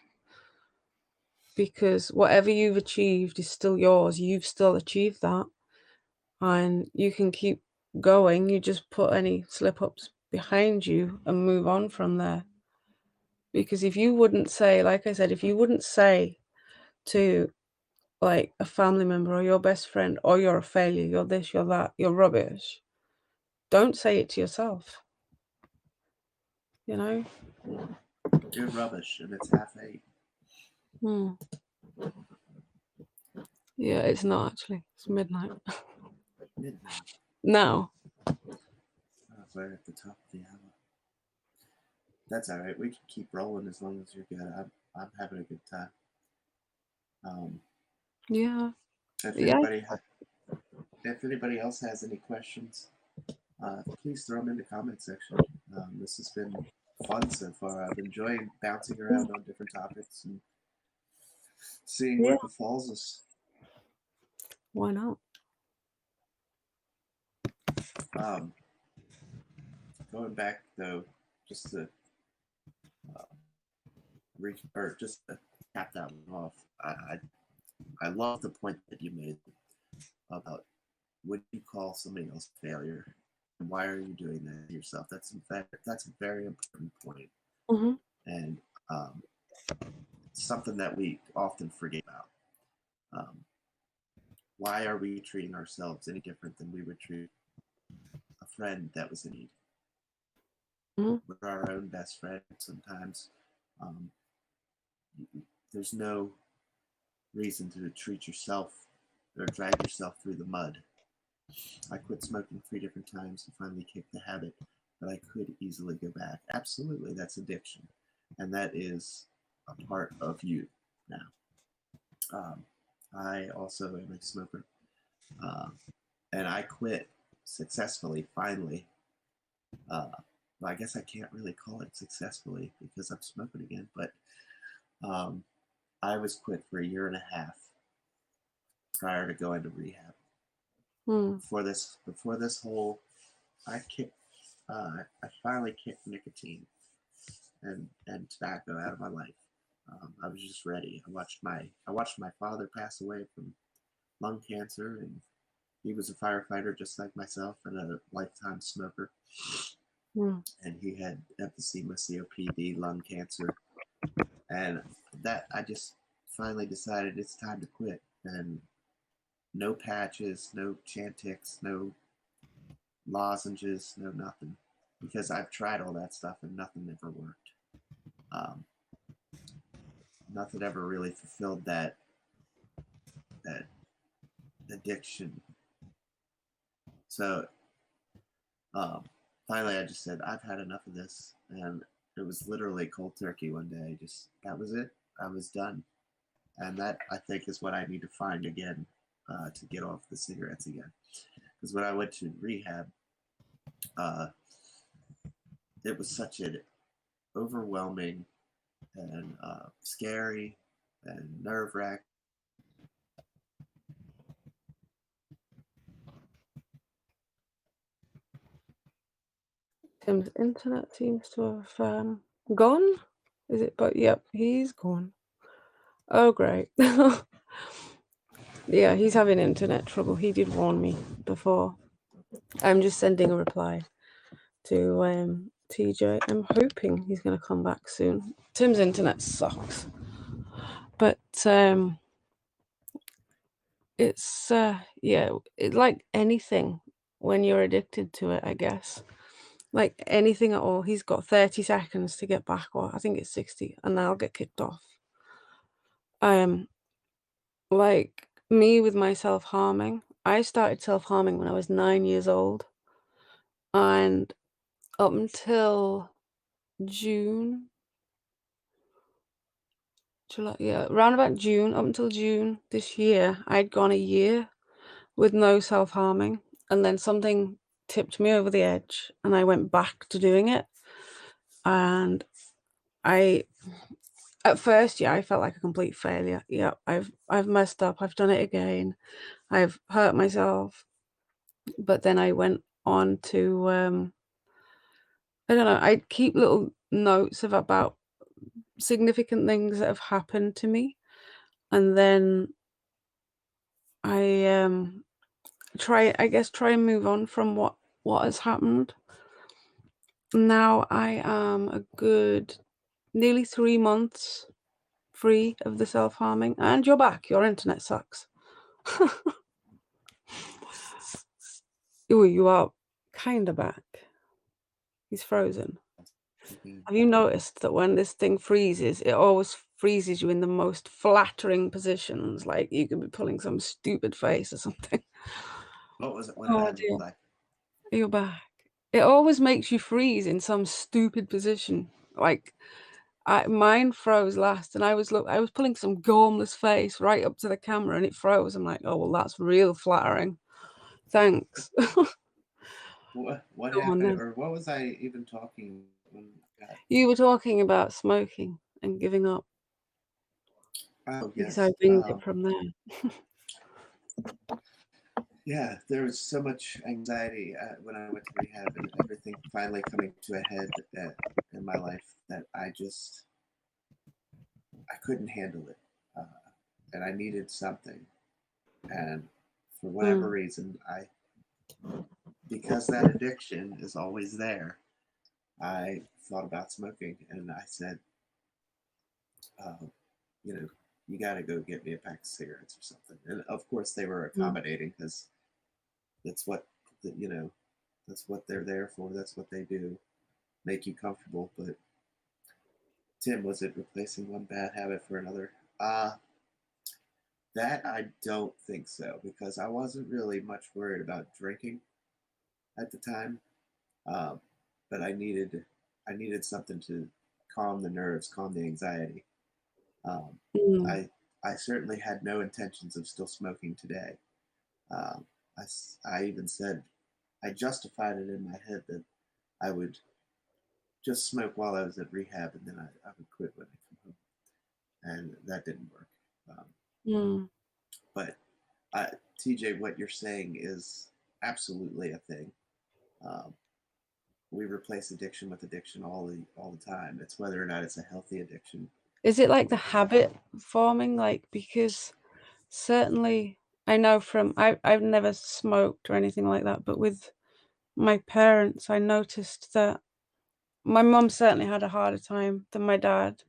Speaker 2: because whatever you've achieved is still yours. You've still achieved that. And you can keep going. You just put any slip ups behind you and move on from there. Because if you wouldn't say, like I said, if you wouldn't say to like a family member or your best friend, or you're a failure, you're this, you're that, you're rubbish, don't say it to yourself, you know?
Speaker 1: You're rubbish, and it's half eight.
Speaker 2: Hmm. Yeah, it's not actually. It's midnight.
Speaker 1: Midnight.
Speaker 2: No.
Speaker 1: Oh, we're at the top of the hour. That's all right. We can keep rolling as long as you're good. I'm having a good time. Um,
Speaker 2: Yeah.
Speaker 1: if
Speaker 2: Yeah.
Speaker 1: anybody if anybody else has any questions, please throw them in the comment section. This has been fun so far. I've enjoyed bouncing around on different topics and seeing
Speaker 2: Yeah.
Speaker 1: what befalls us.
Speaker 2: Why not?
Speaker 1: Going back though, just to just to cap that one off. I love the point that you made about would you call somebody else failure, and why are you doing that to yourself? That's a very important point,
Speaker 2: Mm-hmm.
Speaker 1: and something that we often forget about. Why are we treating ourselves any different than we would treat a friend that was in need?
Speaker 2: Mm-hmm.
Speaker 1: We're our own best friend sometimes. Um, there's no reason to treat yourself or drag yourself through the mud. I quit smoking 3 different times and finally kicked the habit, but I could easily go back. Absolutely, that's addiction, and that is a part of you now. I also am a smoker, and I quit successfully finally. Well, I guess I can't really call it successfully because I'm smoking again, but um, I was quit for a year and a half prior to going to rehab. Before this whole, I kicked, I finally kicked nicotine and tobacco out of my life. I was just ready. I watched my father pass away from lung cancer, and he was a firefighter just like myself and a lifetime smoker. And he had emphysema, COPD, lung cancer, and that I just finally decided it's time to quit. And no patches, no Chantix, no lozenges, no nothing, because I've tried all that stuff and nothing ever worked. Um, Nothing ever really fulfilled that addiction. So finally, I just said I've had enough of this, and it was literally cold turkey one day. Just that was it. I was done, and that I think is what I need to find again to get off the cigarettes again. Because when I went to rehab, it was such an overwhelming and scary and nerve-wracking.
Speaker 2: Tim's internet seems to have gone. Is it? But yep, he's gone. Oh, great. Yeah, he's having internet trouble. He did warn me before. I'm just sending a reply to TJ. I'm hoping he's going to come back soon. Tim's internet sucks. But it's, yeah, it's like anything when you're addicted to it, I guess. Like anything at all. He's got 30 seconds to get back, or I think it's 60, and I'll get kicked off. Like me with my self-harming, I started self-harming when I was 9 years old, and up until June, July, yeah, around about June, up until June this year, I'd gone a year with no self-harming, and then something tipped me over the edge, and I went back to doing it. And at first, yeah, I felt like a complete failure. Yeah, I've messed up. I've done it again. I've hurt myself. But then I went on to I don't know. I'd keep little notes about significant things that have happened to me, and then I try and move on from what has happened. Now I am a good nearly 3 months free of the self-harming, and you're back. Your internet sucks. Ooh, you are kind of back. He's frozen. Have you noticed that when this thing freezes, it always freezes you in the most flattering positions? Like you could be pulling some stupid face or something.
Speaker 1: What was it? What did
Speaker 2: Oh
Speaker 1: I
Speaker 2: dear.
Speaker 1: look like?
Speaker 2: You're back. It always makes you freeze in some stupid position. Like mine froze last, and I was pulling some gormless face right up to the camera, and it froze. I'm like, oh well, that's real flattering. Thanks.
Speaker 1: What
Speaker 2: Go on
Speaker 1: happened,
Speaker 2: then.
Speaker 1: or what was I even talking when
Speaker 2: You were talking about smoking and giving up
Speaker 1: Oh
Speaker 2: because I
Speaker 1: yes.
Speaker 2: winged it from there.
Speaker 1: Yeah, there was so much anxiety when I went to rehab, and everything finally coming to a head in my life that I couldn't handle it, and I needed something. And for whatever
Speaker 2: Mm.
Speaker 1: reason, because that addiction is always there, I thought about smoking, and I said, uh, you know, you got to go get me a pack of cigarettes or something. And of course, they were
Speaker 2: Mm.
Speaker 1: accommodating because that's what you know, that's what they're there for. That's what they do, make you comfortable. But Tim, was it replacing one bad habit for another? That I don't think so, because I wasn't really much worried about drinking at the time. Um, but I needed something to calm the nerves, calm the anxiety. Um,
Speaker 2: Mm.
Speaker 1: I I certainly had no intentions of still smoking today. Um, I even said I justified it in my head that I would just smoke while I was at rehab, and then I would quit when I come home, and that didn't work. Um,
Speaker 2: Mm.
Speaker 1: but TJ, what you're saying is absolutely a thing. Um, we replace addiction with addiction all the time. It's whether or not it's a healthy addiction.
Speaker 2: Is it like the habit forming? Like, because certainly I know from I've never smoked or anything like that, but with my parents, I noticed that my mum certainly had a harder time than my dad.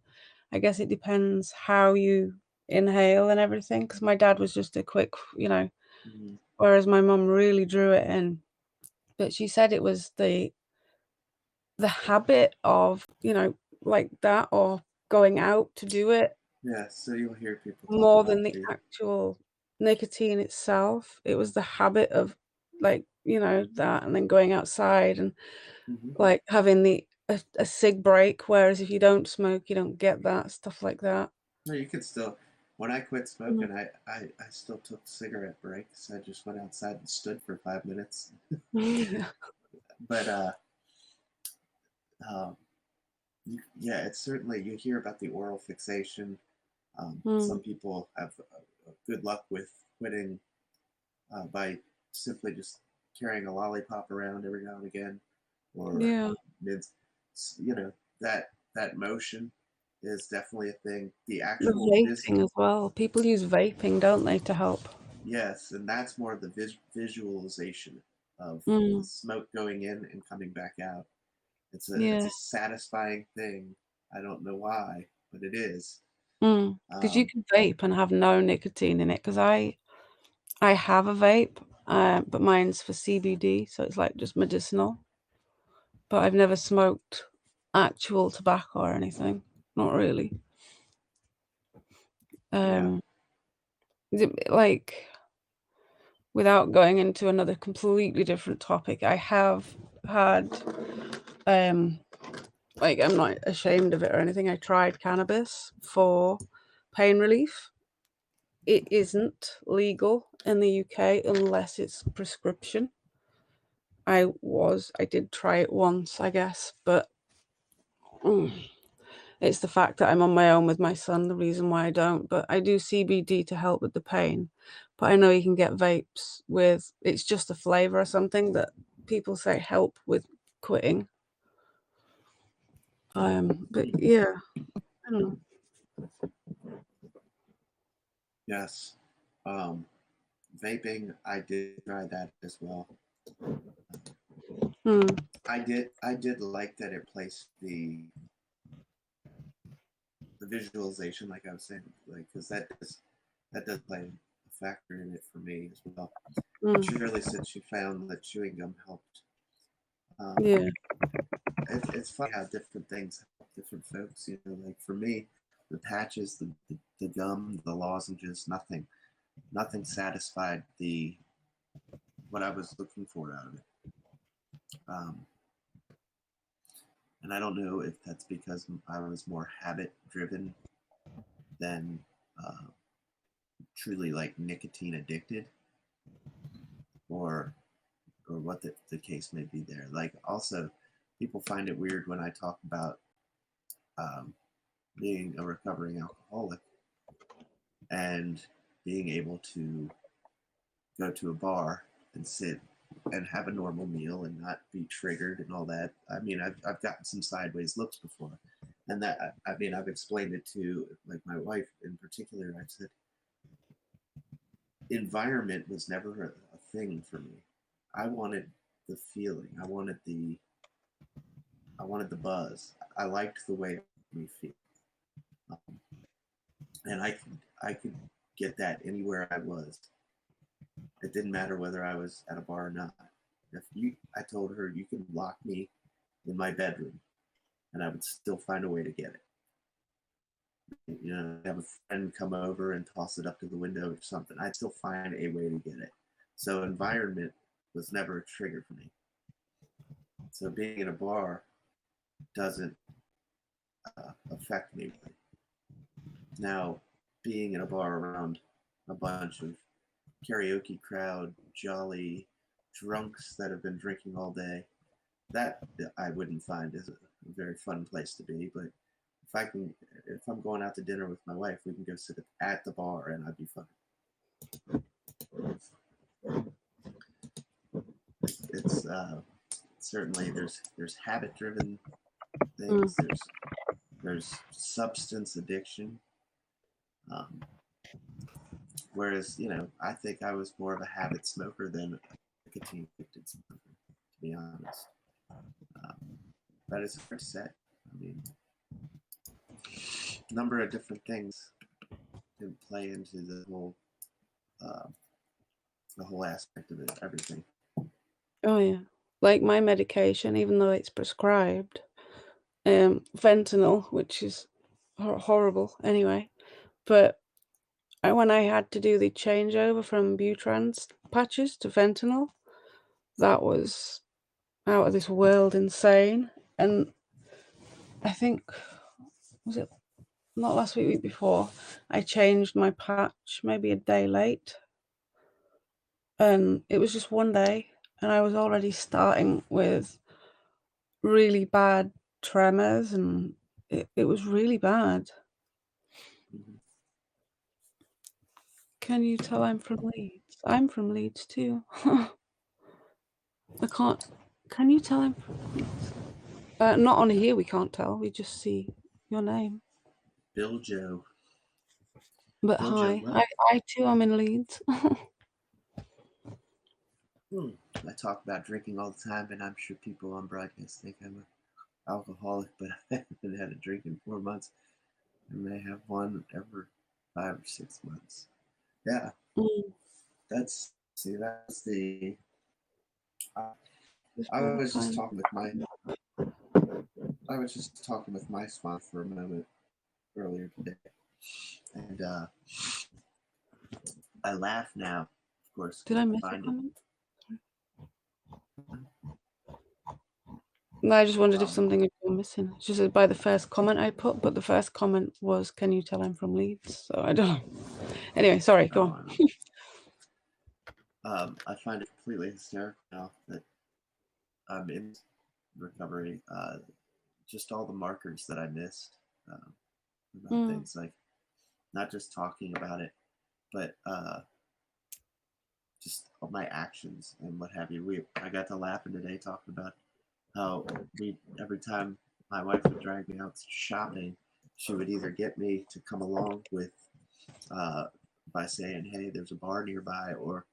Speaker 2: I guess it depends how you inhale and everything, because my dad was just a quick,
Speaker 1: Mm-hmm.
Speaker 2: whereas my mum really drew it in. But she said it was the habit of, like that, or going out to do it
Speaker 1: Yeah, so you'll hear people talk
Speaker 2: more
Speaker 1: about
Speaker 2: than the
Speaker 1: the.
Speaker 2: actual nicotine itself. It was the habit of, like, that, and then going outside and
Speaker 1: Mm-hmm.
Speaker 2: like having a cig break, whereas if you don't smoke, you don't get that, stuff like that.
Speaker 1: No, you can still. When I quit
Speaker 2: Mm.
Speaker 1: smoking, I still took cigarette breaks. I just went outside and stood for 5 minutes.
Speaker 2: Yeah.
Speaker 1: But um, yeah, it's certainly you hear about the oral fixation. Some
Speaker 2: Mm.
Speaker 1: people have good luck with quitting by simply just carrying a lollipop around every now and again, or
Speaker 2: Yeah.
Speaker 1: mids. You know that motion is definitely a thing. The
Speaker 2: The
Speaker 1: actual
Speaker 2: vaping as well. People use vaping, don't they, to help?
Speaker 1: yes, and that's more of the visualization of the
Speaker 2: Mm.
Speaker 1: smoke going in and coming back out. It's
Speaker 2: Yeah.
Speaker 1: a satisfying thing. I don't know why, but it is.
Speaker 2: Mm. Because you
Speaker 1: Um,
Speaker 2: can vape and have no nicotine in it. Because I have a vape, but mine's for CBD, so it's like just medicinal. But I've never smoked actual tobacco or anything. Not really.
Speaker 1: yeah,
Speaker 2: Um, like, without going into another completely different topic, I have had, um, like, I'm not ashamed of it or anything. I tried cannabis for pain relief. It isn't legal in the UK unless it's prescription. I did try it once, I guess, but it's the fact that I'm on my own with my son, the reason why I don't. But I do CBD to help with the pain. But I know you can get vapes with, it's just a flavor or something that people say help with quitting. But yeah, I don't know.
Speaker 1: yes. Um, Vaping, I did try that as well.
Speaker 2: Mm,
Speaker 1: I did like that it placed the visualization, like I was saying, like because that does play a factor in it for me as well. And
Speaker 2: mm,
Speaker 1: Shirley said she found that chewing gum helped. Um,
Speaker 2: yeah,
Speaker 1: it's funny how different things help different folks. You know, like for me, the patches, the gum, the lozenges, nothing satisfied the what I was looking for out of it. Um, and I don't know if that's because I was more habit driven than truly like nicotine addicted, or what the case may be there. Like also people find it weird when I talk about being a recovering alcoholic and being able to go to a bar and sit and have a normal meal and not be triggered and all that. I mean, I've gotten some sideways looks before, and that I mean, I've explained it to like my wife in particular. I said, environment was never a thing for me. I wanted the feeling. I wanted the buzz. I liked the way it made me feel, um, and I could get that anywhere I was. It didn't matter whether I was at a bar or not. I told her you can lock me in my bedroom, and I would still find a way to get it. You know, have a friend come over and toss it up to the window or something. I'd still find a way to get it. So environment was never a trigger for me. So being in a bar doesn't affect me. Now, being in a bar around a bunch of karaoke crowd, jolly drunks that have been drinking all day, that I wouldn't find is a very fun place to be. But if I'm going out to dinner with my wife, we can go sit at the bar and I'd be fine. It's certainly there's habit driven things. There's substance addiction. Whereas, you know, I think I was more of a habit smoker than a nicotine addicted smoker, to be honest. But it's hard to say. I mean, a number of different things can play into the whole aspect of it, everything.
Speaker 2: Oh yeah, like my medication, even though it's prescribed, fentanyl, which is horrible anyway. But when I had to do the changeover from Butrans patches to fentanyl, that was out of this world insane. And I think, was it not last week, week before, I changed my patch maybe a day late. And it was just one day, and I was already starting with really bad tremors, and it was really bad.
Speaker 1: Mm-hmm.
Speaker 2: Can you tell I'm from Leeds? I'm from Leeds too. I can't. Can you tell I'm from Leeds? Not on here, we can't tell. We just see your name.
Speaker 1: Bill Joe.
Speaker 2: But
Speaker 1: Bill
Speaker 2: hi,
Speaker 1: Joe what?
Speaker 2: I too am in Leeds.
Speaker 1: I talk about drinking all the time, and I'm sure people on broadcast think I'm an alcoholic, but I haven't had a drink in 4 months. I may have one every 5 or 6 months. Yeah, that's the. I was just talking with my. I was just talking with my sponsor for a moment earlier today, and I laugh now, of course.
Speaker 2: Did I miss a comment? No, I just wondered if something had gone missing. It's just by the first comment I put, but the first comment was, "Can you tell I'm from Leeds?" So I don't know. Anyway, sorry, go on.
Speaker 1: I find it completely hysterical now that I'm in recovery. Just all the markers that I missed about things, like not just talking about it, but just all my actions and what have you. I got to laughing today talking about how every time my wife would drag me out shopping, she would either get me to come along with by saying, "Hey, there's a bar nearby," or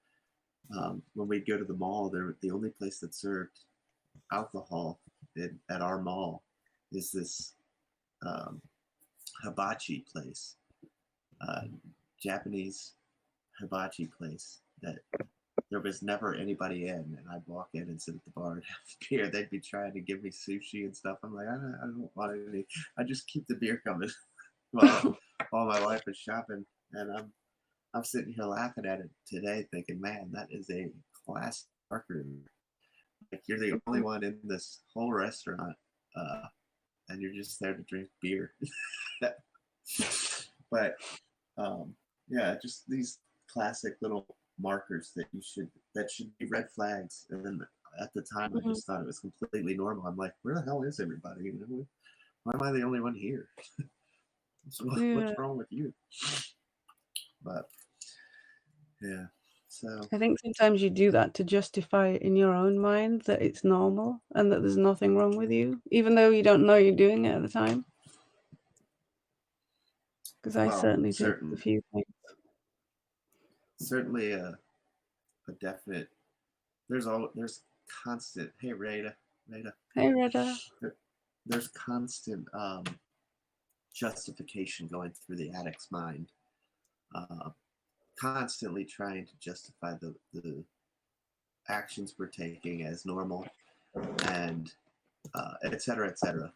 Speaker 1: when we'd go to the mall, the only place that served alcohol at our mall is this hibachi place, Japanese hibachi place that there was never anybody in, and I'd walk in and sit at the bar and have beer. They'd be trying to give me sushi and stuff. I'm like, I don't want any. I just keep the beer coming while my wife is shopping, and I'm sitting here laughing at it today, thinking, man, that is a classic marker. Like, you're the only one in this whole restaurant, and you're just there to drink beer. But yeah, just these classic little markers that should be red flags. And then at the time, I just thought it was completely normal. I'm like, where the hell is everybody? You know, why am I the only one here? So what's wrong with you? But yeah, so
Speaker 2: I think sometimes you do that to justify it in your own mind that it's normal and that there's nothing wrong with you, even though you don't know you're doing it at the time. Because I certainly did a few things.
Speaker 1: Certainly a definite. There's constant. Hey, Rada.
Speaker 2: Hey, Rada.
Speaker 1: There's constant justification going through the addict's mind, constantly trying to justify the actions we're taking as normal, and et cetera, et cetera.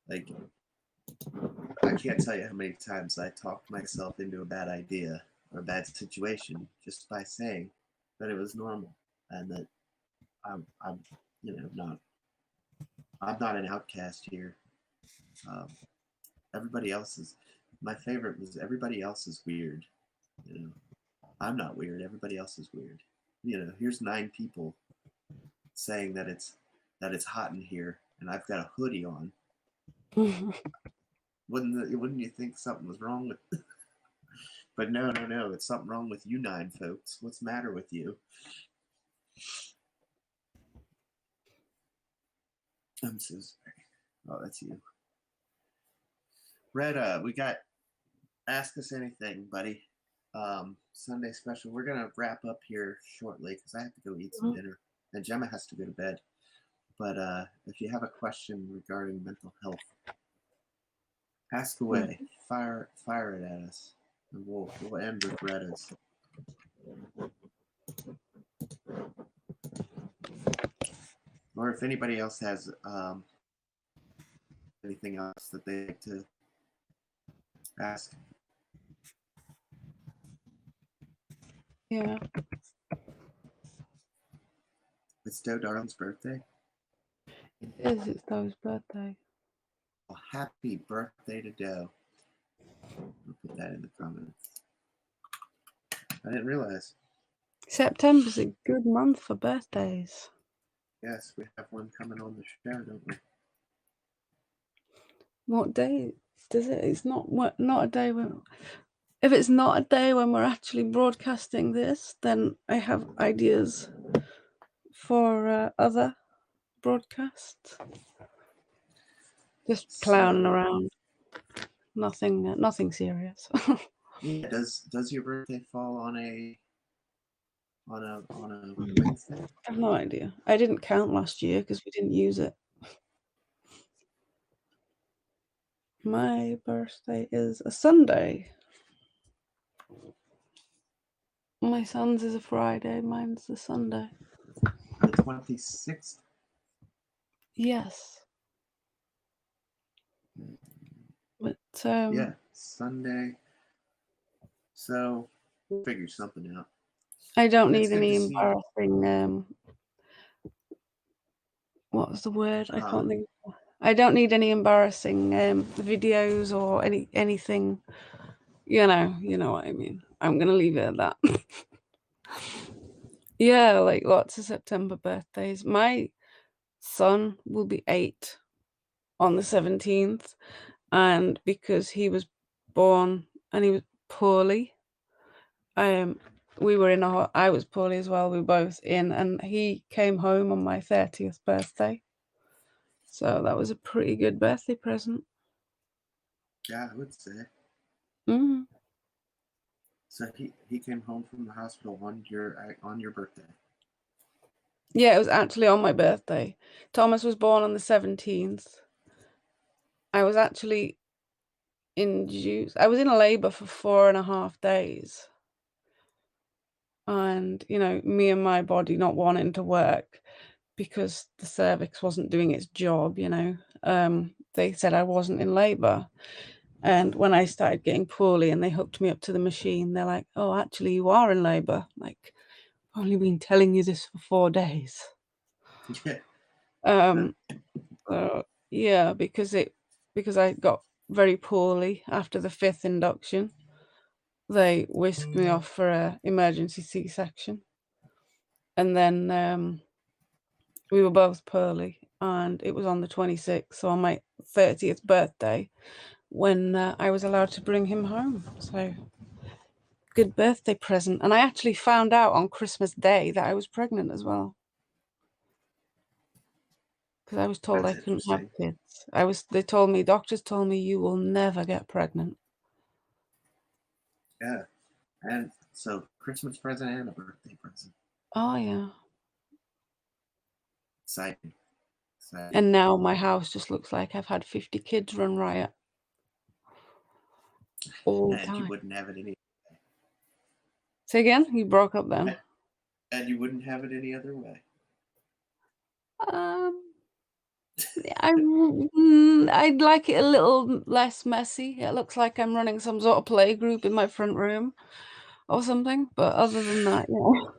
Speaker 1: Like, I can't tell you how many times I talked myself into a bad idea or a bad situation just by saying that it was normal and that I'm I'm not an outcast here. Everybody else is. My favorite was everybody else is weird. You know, I'm not weird. Everybody else is weird. You know, here's 9 people saying that it's hot in here, and I've got a hoodie on. Wouldn't you think something was wrong with? But no, it's something wrong with you 9 folks. What's the matter with you? I'm so sorry. Oh, that's you. Red, we got Ask Us Anything, buddy. Sunday special. We're gonna wrap up here shortly because I have to go eat some dinner, and Gemma has to go to bed. But if you have a question regarding mental health, ask away. Fire it at us, and we'll end with Reda's. Or if anybody else has anything else that they'd like to ask.
Speaker 2: Yeah.
Speaker 1: It's Doe Darling's birthday.
Speaker 2: It is. It's Doe's birthday.
Speaker 1: Well, happy birthday to Doe. I'll put that in the comments. I didn't realize.
Speaker 2: September's a good month for birthdays.
Speaker 1: Yes, we have one coming on the show, don't we?
Speaker 2: What day does it? It's not a day when. If it's not a day when we're actually broadcasting this, then I have ideas for other broadcasts. Just clowning around. Nothing serious.
Speaker 1: Yeah. Does your birthday fall on a Wednesday?
Speaker 2: I have no idea. I didn't count last year because we didn't use it. My birthday is a Sunday. My son's is a Friday. Mine's a Sunday.
Speaker 1: The 26th.
Speaker 2: Yes. But
Speaker 1: yeah, Sunday. So we'll figure something out.
Speaker 2: I don't need any embarrassing. What's the word? I can't think. I don't need any embarrassing videos or anything. You know what I mean. I'm gonna leave it at that. Yeah, like lots of September birthdays. My son will be 8 on the 17th, and because he was born and he was poorly, we were I was poorly as well. We were both in, and he came home on my 30th birthday. So that was a pretty good birthday present.
Speaker 1: Yeah, I would say.
Speaker 2: Mm.
Speaker 1: So he came home from the hospital on your birthday.
Speaker 2: Yeah, it was actually on my birthday. Thomas was born on the 17th. I was actually induced. I was in labor for 4.5 days. And, me and my body not wanting to work because the cervix wasn't doing its job, they said I wasn't in labor. And when I started getting poorly and they hooked me up to the machine, they're like, oh, actually, you are in labor. Like, I've only been telling you this for 4 days. Yeah, because I got very poorly after the 5th induction. They whisked me off for an emergency C-section. And then We were both poorly, and it was on the 26th, so on my 30th birthday, when I was allowed to bring him home. So, good birthday present. And I actually found out on Christmas Day that I was pregnant as well, because I was told
Speaker 1: That's
Speaker 2: I couldn't have
Speaker 1: interesting.
Speaker 2: kids. Doctors told me you will never get pregnant.
Speaker 1: Yeah. And so Christmas present and a birthday present.
Speaker 2: Oh, yeah.
Speaker 1: Exciting. Exciting.
Speaker 2: And now my house just looks like I've had 50 kids run riot all the
Speaker 1: And you
Speaker 2: time.
Speaker 1: wouldn't have it any
Speaker 2: Say again? You broke up then.
Speaker 1: and you wouldn't have it any other way.
Speaker 2: Um, I'd like it a little less messy. It looks like I'm running some sort of play group in my front room or something. But other than that, yeah.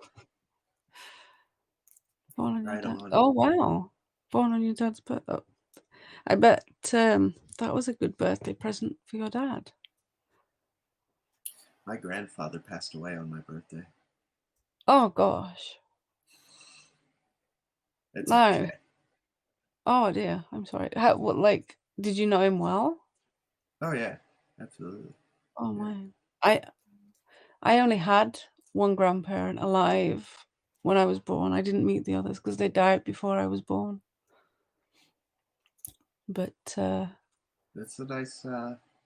Speaker 2: Born on your
Speaker 1: Right
Speaker 2: dad.
Speaker 1: on.
Speaker 2: Oh wow, born on your dad's birthday. Oh, I bet that was a good birthday present for your dad.
Speaker 1: My grandfather passed away on my birthday.
Speaker 2: Oh gosh,
Speaker 1: It's
Speaker 2: no.
Speaker 1: okay.
Speaker 2: Oh dear, I'm sorry. What, like, did you know him well?
Speaker 1: Oh yeah, absolutely.
Speaker 2: Oh
Speaker 1: Yeah.
Speaker 2: my, I I only had one grandparent alive when I was born. I didn't meet the others because they died before I was born. But
Speaker 1: It's a nice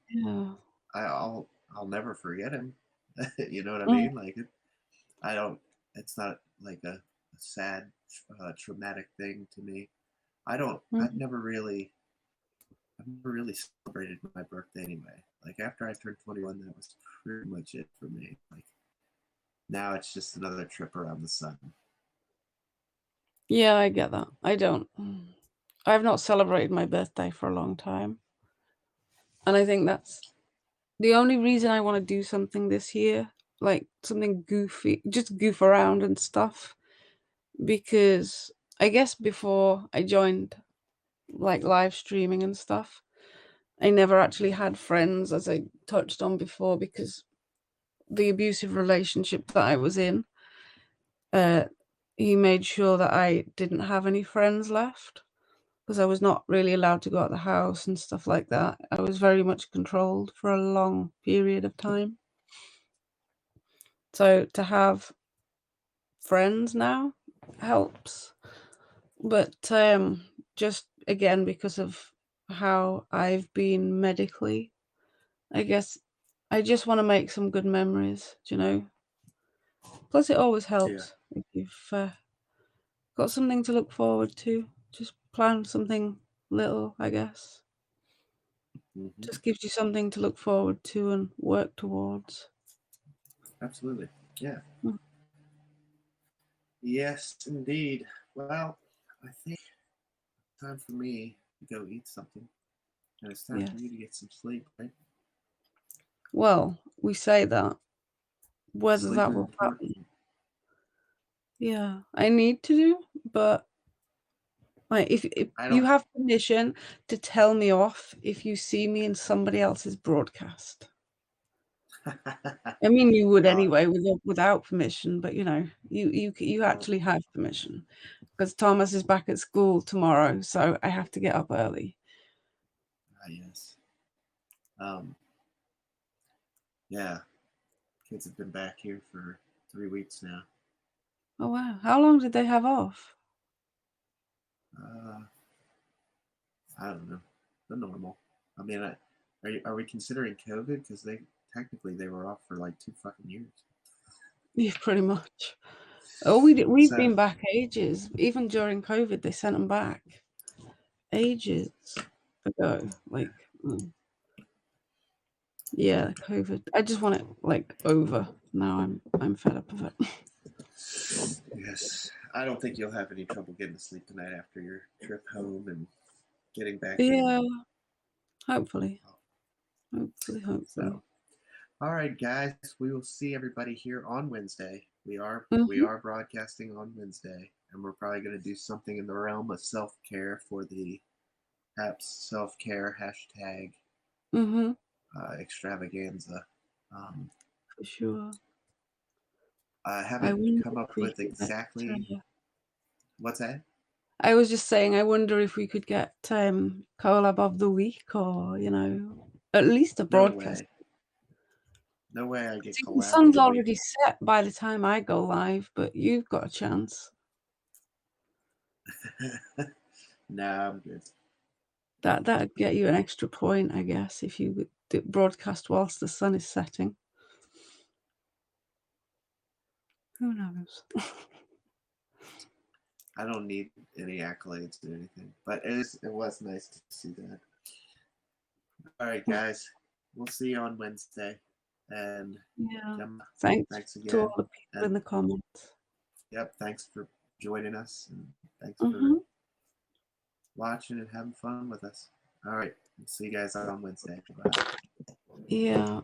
Speaker 2: yeah.
Speaker 1: I'll never forget him. You know what I
Speaker 2: Mm,
Speaker 1: mean? Like I don't it's not like a sad traumatic thing to me. I don't
Speaker 2: mm.
Speaker 1: I've never really celebrated my birthday anyway. Like after I turned 21, that was pretty much it for me. Like now it's just another trip around the sun.
Speaker 2: Yeah, I get that. I don't. I've not celebrated my birthday for a long time, and I think that's the only reason I want to do something this year, like something goofy, just goof around and stuff. Because I guess before I joined like live streaming and stuff, I never actually had friends, as I touched on before, because the abusive relationship that I was in, uh, he made sure that I didn't have any friends left because I was not really allowed to go out the house and stuff like that. I was very much controlled for a long period of time. So to have friends now helps. But just again, because of how I've been medically, I guess I just want to make some good memories, you know? Plus, it always
Speaker 1: Yeah.
Speaker 2: helps if you've got something to look forward to. Just plan something little, I guess.
Speaker 1: Hmm.
Speaker 2: Just gives you something to look forward to and work towards.
Speaker 1: Absolutely. Yeah.
Speaker 2: Mm,
Speaker 1: Yes, indeed. Well, I think it's time for me to go eat something, and it's time for you
Speaker 2: yes.
Speaker 1: to get some sleep. Right?
Speaker 2: Well, we say that. Whether
Speaker 1: Sleep
Speaker 2: that
Speaker 1: is
Speaker 2: will happen,
Speaker 1: important.
Speaker 2: yeah, I need to do, but like, if
Speaker 1: I
Speaker 2: you
Speaker 1: don't.
Speaker 2: have permission to tell me off if you see me in somebody else's broadcast. I mean, you would
Speaker 1: No.
Speaker 2: anyway without permission, but, you know, you
Speaker 1: Well,
Speaker 2: actually have permission because Thomas is back at school tomorrow, so I have to get up early.
Speaker 1: yes. Um. Yeah. Kids have been back here for 3 weeks now.
Speaker 2: Oh, wow. How long did they have off?
Speaker 1: Uh, I don't know. The normal. I mean, are we considering COVID? Because they were off for like 2 fucking years.
Speaker 2: Yeah, pretty much. Oh, we've
Speaker 1: So
Speaker 2: been back ages. Even during COVID, they sent them back ages ago.
Speaker 1: yeah.
Speaker 2: Like, yeah, COVID. I just want it like over. Now I'm fed up of it.
Speaker 1: Yes. I don't think you'll have any trouble getting to sleep tonight after your trip home and getting back
Speaker 2: Yeah,
Speaker 1: in.
Speaker 2: hopefully. Hopefully,
Speaker 1: So,
Speaker 2: hopefully.
Speaker 1: all right, guys, we will see everybody here on Wednesday. We
Speaker 2: Mhm,
Speaker 1: are broadcasting on Wednesday, and we're probably going to do something in the realm of self care for the perhaps self care hashtag
Speaker 2: mhm,
Speaker 1: extravaganza. Um,
Speaker 2: for sure.
Speaker 1: I
Speaker 2: I
Speaker 1: haven't
Speaker 2: wonder
Speaker 1: come up
Speaker 2: for
Speaker 1: with
Speaker 2: you that
Speaker 1: exactly what's that.
Speaker 2: I was just saying, I wonder if we could get collab of the week, or at least a
Speaker 1: No
Speaker 2: broadcast.
Speaker 1: way. No way I get
Speaker 2: The
Speaker 1: collab of
Speaker 2: sun's
Speaker 1: the week.
Speaker 2: already set by the time I go live, but you've got a chance.
Speaker 1: Nah, I'm good.
Speaker 2: That'd get you an extra point, I guess, if you would broadcast whilst the sun is setting. Who knows?
Speaker 1: I don't need any accolades or anything, but it was nice to see that. All right, guys, we'll see you on Wednesday, and
Speaker 2: Yeah.
Speaker 1: Gemma,
Speaker 2: Thanks to all
Speaker 1: again,
Speaker 2: the people in
Speaker 1: and
Speaker 2: the comments.
Speaker 1: yep, thanks for joining us, and thanks
Speaker 2: Mm-hmm.
Speaker 1: for watching and having fun with us. All right, see you guys on Wednesday. Bye.
Speaker 2: Yeah.